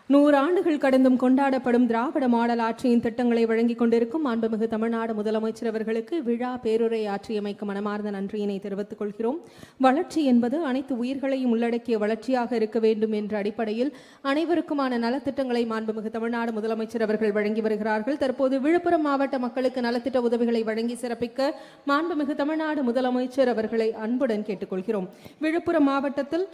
100 ஆண்டுகள் கடந்தும் கொண்டாடப்படும் திராவிட மாடல் ஆட்சியின் திட்டங்களை வழங்கிக் கொண்டிருக்கும் மாண்புமிகு தமிழ்நாடு முதலமைச்சர் அவர்களுக்கு விழா பேருரை ஆற்றியமைக்கு மனமார்ந்த நன்றியினை தெரிவித்துக் கொள்கிறோம். வளர்ச்சி என்பது அனைத்து உயிர்களையும் உள்ளடக்கிய வளர்ச்சியாக இருக்க வேண்டும் என்ற அடிப்படையில் அனைவருக்குமான நலத்திட்டங்களை மாண்புமிகு தமிழ்நாடு முதலமைச்சர் அவர்கள் வழங்கி வருகிறார்கள். தற்போது விழுப்புரம் மாவட்ட மக்களுக்கு நலத்திட்ட உதவிகளை வழங்கி சிறப்பிக்க மாண்புமிகு தமிழ்நாடு முதலமைச்சர் அவர்களை அன்புடன் கேட்டுக்கொள்கிறோம். விழுப்புரம் மாவட்டத்தில்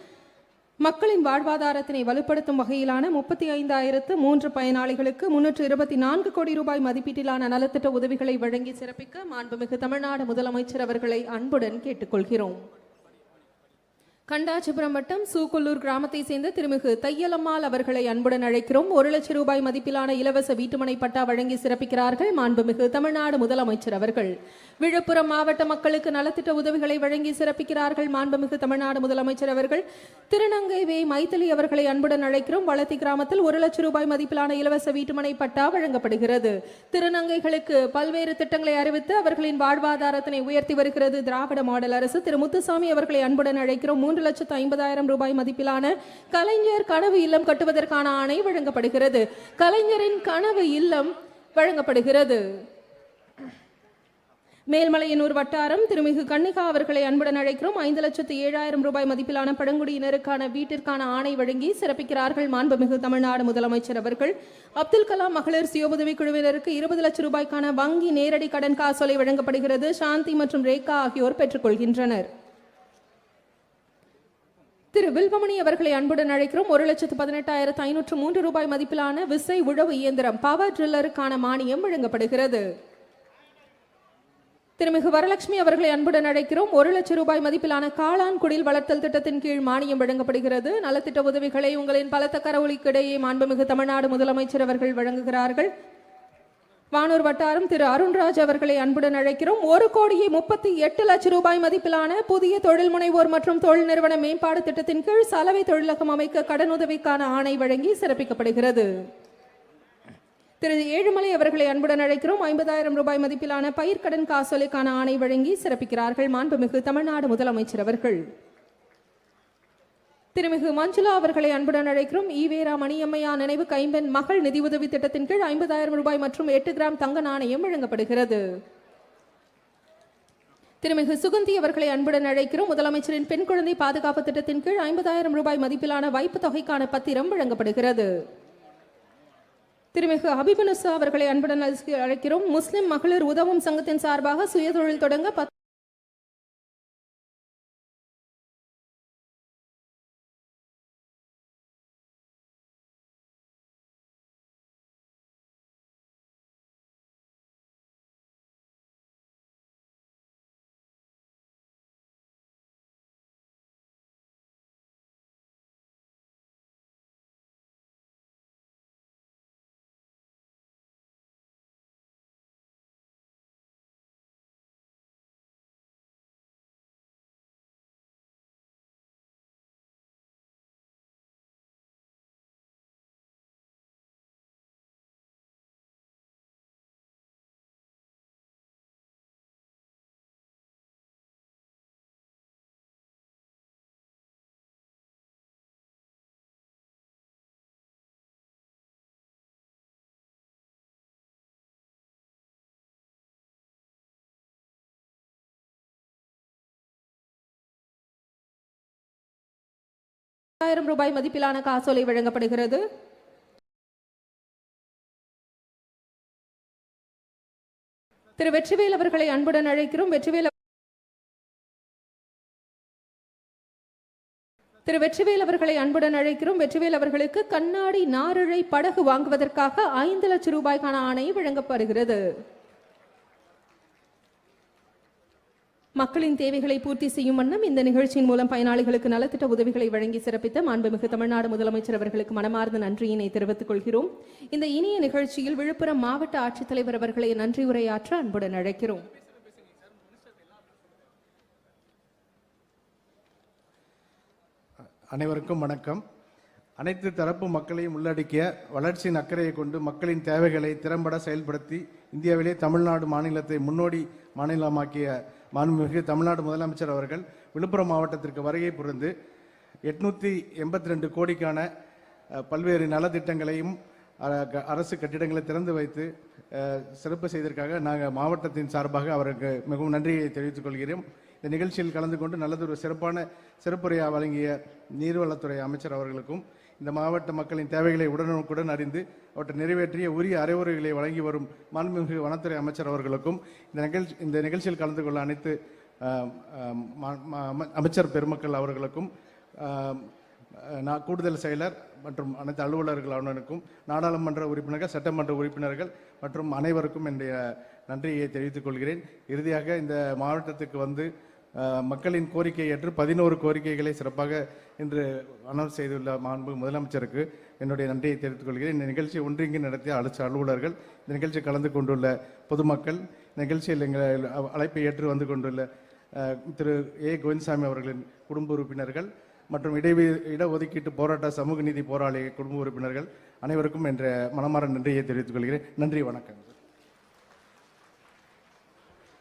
மக்களின் வாழ்வாதாரத்தினை வலுப்படுத்தும் வகையிலான 35,003 பயனாளிகளுக்கு 324 கோடி ரூபாய் மதிப்பீட்டிலான நலத்திட்ட உதவிகளை வழங்கி சிறப்பிக்க மாண்புமிகு தமிழ்நாடு முதலமைச்சர் அவர்களை அன்புடன் கேட்டுக்கொள்கிறோம். கண்டாச்சிபுரம் வட்டம் சூக்குள்ளூர் கிராமத்தை சேர்ந்த திருமிகு தையலம்மாள் அவர்களை அன்புடன் அழைக்கிறோம். 1 லட்சம் ரூபாய் மதிப்பிலான இலவச வீட்டுமனை பட்டா வழங்கி சிறப்பிக்கிறார்கள் மாண்புமிகு தமிழ்நாடு முதலமைச்சர் அவர்கள். விழுப்புரம் மாவட்ட மக்களுக்கு நலத்திட்ட உதவிகளை வழங்கி சிறப்பிக்கிறார்கள் மாண்புமிகு தமிழ்நாடு முதலமைச்சர் அவர்கள். திருநங்கை வே மைத்திலி அவர்களை அன்புடன் அழைக்கிறோம். வளத்தி கிராமத்தில் 1 லட்சம் ரூபாய் மதிப்பிலான இலவச வீட்டுமனை பட்டா வழங்கப்படுகிறது. திருநங்கைகளுக்கு பல்வேறு திட்டங்களை அறிவித்து அவர்களின் வாழ்வாதாரத்தினை உயர்த்தி வருகிறது திராவிட மாடல் அரசு. திரு முத்துசாமி அவர்களை அன்புடன் அழைக்கிறோம். 3,50,000 ரூபாய் மதிப்பிலான கலைஞர் கனவு இல்லம் கட்டுவதற்கான ஆணை வழங்கப்படுகிறது. கலைஞரின் கனவு இல்லம் வழங்கப்படுகிறது. மேல்மலையனூர் வட்டாரம் திருமிகு கன்னிகா அவர்களை அன்புடன் அழைக்கிறோம். 5,07,000 ரூபாய் மதிப்பிலான பழங்குடியினருக்கான வீட்டிற்கான ஆணை வழங்கி சிறப்பிக்கிறார்கள் மாண்புமிகு தமிழ்நாடு முதலமைச்சர் அவர்கள். அப்துல் கலாம் மகளிர் சுய உதவி குழுவினருக்கு 20 லட்சம் ரூபாய்க்கான வங்கி நேரடி கடன் காசோலை வழங்கப்படுகிறது. சாந்தி மற்றும் ரேகா ஆகியோர் பெற்றுக்கொள்கின்றனர். திரு வில்வமணி அவர்களை அன்புடன் அழைக்கிறோம். 1,18,503 ரூபாய் மதிப்பிலான விசை உழவு இயந்திரம் பவர் ட்ரில்லருக்கான மானியம் வழங்கப்படுகிறது. திருமிகு வரலட்சுமி அவர்களை அன்புடன் அழைக்கிறோம். 1 லட்சம் ரூபாய் மதிப்பிலான காளான் குடில் வளர்த்தல் திட்டத்தின் கீழ் மானியம் வழங்கப்படுகிறது. நலத்திட்ட உதவிகளை உங்களின் பலத்த கரவொலிக்கு இடையே மாண்புமிகு தமிழ்நாடு முதலமைச்சர் அவர்கள் வழங்குகிறார்கள். வானூர் வட்டாரம் திரு அருண்ராஜ் அவர்களை அன்புடன் அழைக்கிறோம். 1,38,00,000 ரூபாய் மதிப்பிலான புதிய தொழில் முனைவோர் மற்றும் தொழில் நிறுவன மேம்பாடு திட்டத்தின் கீழ் சலவை தொழிலகம் அமைக்க கடனுதவிக்கான ஆணை வழங்கி சிறப்பிக்கப்படுகிறது. திரு ஏழுமலை அவர்களை அன்புடன் அழைக்கிறோம். 50,000 ரூபாய் மதிப்பிலான பயிர்க்கடன் காசோலைக்கான ஆணை வழங்கி சிறப்பிக்கிறார்கள் மாண்புமிகு தமிழ்நாடு முதலமைச்சர் அவர்கள். திருமிகு மஞ்சுளா அவர்களை அன்புடன் அழைக்கிறோம். ஈவேரா மணியம்மையா நினைவு கைம்பெண் மகள் நிதி உதவி திட்டத்தின் கீழ் 50,000 ரூபாய் மற்றும் 8 கிராம் தங்க நாணயம் வழங்கப்படுகிறது. திருமிகு சுகந்தி அவர்களை அன்புடன் அழைக்கிறோம். முதலமைச்சரின் பெண் குழந்தை பாதுகாப்பு திட்டத்தின் கீழ் 50,000 ரூபாய் மதிப்பிலான வைப்பு தொகைக்கான பத்திரம் வழங்கப்படுகிறது. திருமிகு ஹபிபுனுசா அவர்களை அன்புடன் அழைக்கிறோம். முஸ்லிம் மகளிர் உதவும் சங்கத்தின் சார்பாக சுயதொழில் தொடங்க ரூபாய் மதிப்பிலான காசோலை வழங்கப்படுகிறது. திரு வெற்றிவேல் அவர்களை அன்புடன் அழைக்கிறோம். வெற்றிவேல் அவர்களுக்கு கண்ணாடி நாரிழை படகு வாங்குவதற்காக 5 லட்சம் ரூபாய்க்கான ஆணை வழங்கப்படுகிறது. மக்களின் தேவைகளை பூர்த்தி செய்யும் வண்ணம் இந்த நிகழ்ச்சியின் மூலம் பயனாளிகளுக்கு நலத்திட்ட உதவிகளை வழங்கி சிறப்பித்த மாண்புமிகு தமிழ்நாடு முதலமைச்சர் அவர்களுக்கு மனமார்ந்த நன்றியினை தெரிவித்துக் கொள்கிறோம். இந்த இனிய நிகழ்ச்சியில் விழுப்புரம் மாவட்ட ஆட்சித்தலைவர் அவர்களை நன்றி உரையாற்ற அன்புடன் அழைக்கிறோம். அனைவருக்கும் வணக்கம். அனைத்து தரப்பு மக்களையும் உள்ளடக்கிய வளர்ச்சியின் அக்கறையை கொண்டு மக்களின் தேவைகளை திறம்பட செயல்படுத்தி இந்தியாவிலே தமிழ்நாடு மாநிலத்தை முன்னோடி மாநிலமாக்கிய மாண்புமிகு தமிழ்நாடு முதலமைச்சர் அவர்கள் விழுப்புரம் மாவட்டத்திற்கு வருகை புரிந்து 882 கோடிக்கான பல்வேறு நலத்திட்டங்களையும் அரசு கட்டிடங்களை திறந்து வைத்து சிறப்பு செய்ததற்காக நாங்கள் மாவட்டத்தின் சார்பாக அவருக்கு மிகவும் நன்றியை தெரிவித்துக் கொள்கிறோம். இந்த நிகழ்ச்சியில் கலந்து கொண்டு நல்லதொரு சிறப்பான சிறப்புரையாக வழங்கிய நீர்வளத்துறை அமைச்சர் அவர்களுக்கும் இந்த மாவட்ட மக்களின் தேவைகளை உடனுக்குடன் அறிந்து அவற்றை நிறைவேற்றிய உரிய அறிவுரைகளை வழங்கி வரும் மாண்புமிகு வனத்துறை அமைச்சர் அவர்களுக்கும் இந்த நிகழ்ச்சியில் கலந்து கொள்ள அனைத்து அமைச்சர் பெருமக்கள் அவர்களுக்கும் கூடுதல் செயலர் மற்றும் அனைத்து அலுவலர்கள் அவர்களுக்கும் நாடாளுமன்ற உறுப்பினர்கள் சட்டமன்ற உறுப்பினர்கள் மற்றும் அனைவருக்கும் என்னுடைய நன்றியை தெரிவித்துக் கொள்கிறேன். இறுதியாக இந்த மாவட்டத்துக்கு வந்து மக்களின் கோரிக்கையை ஏற்று 11 கோரிக்கைகளை சிறப்பாக இன்று அனௌன்ஸ் செய்துள்ள மாண்பு முதலமைச்சருக்கு என்னுடைய நன்றியை தெரிவித்துக் கொள்கிறேன். இந்த நிகழ்ச்சியை ஒன்றிங்கி நடத்திய அலுவலர்கள், இந்த நிகழ்ச்சியில் கலந்து கொண்டுள்ள பொதுமக்கள், நிகழ்ச்சியில் எங்கள் அழைப்பை ஏற்று வந்து கொண்டுள்ள திரு கோவிந்தசாமி அவர்களின் குடும்ப உறுப்பினர்கள் மற்றும் இடஒதுக்கீட்டு போராட்ட சமூக நீதி போராளி குடும்ப உறுப்பினர்கள் அனைவருக்கும் என்ற மனமார நன்றியை தெரிவித்துக் கொள்கிறேன். நன்றி, வணக்கம்.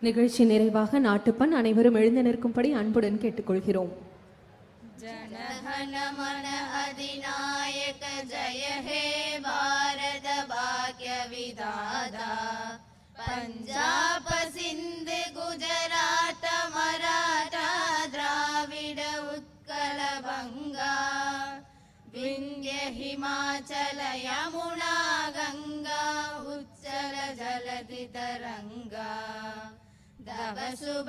நிகழ்ச்சி நிறைவாக நாட்டுப்பண் அனைவரும் எழுந்து நிற்கும்படி அன்புடன் கேட்டுக்கொள்கிறோம். ஜனகன மன அதிநாயக ஜய ஹே பாரத பாக்ய விதாதா பஞ்சாப சிந்து குஜராட்ட மராட்டா திராவிட உத்கல வங்கா விந்திய ஹிமாச்சல யமுனா கங்கா உச்சல ஜலதி தரங்கா தவ சுப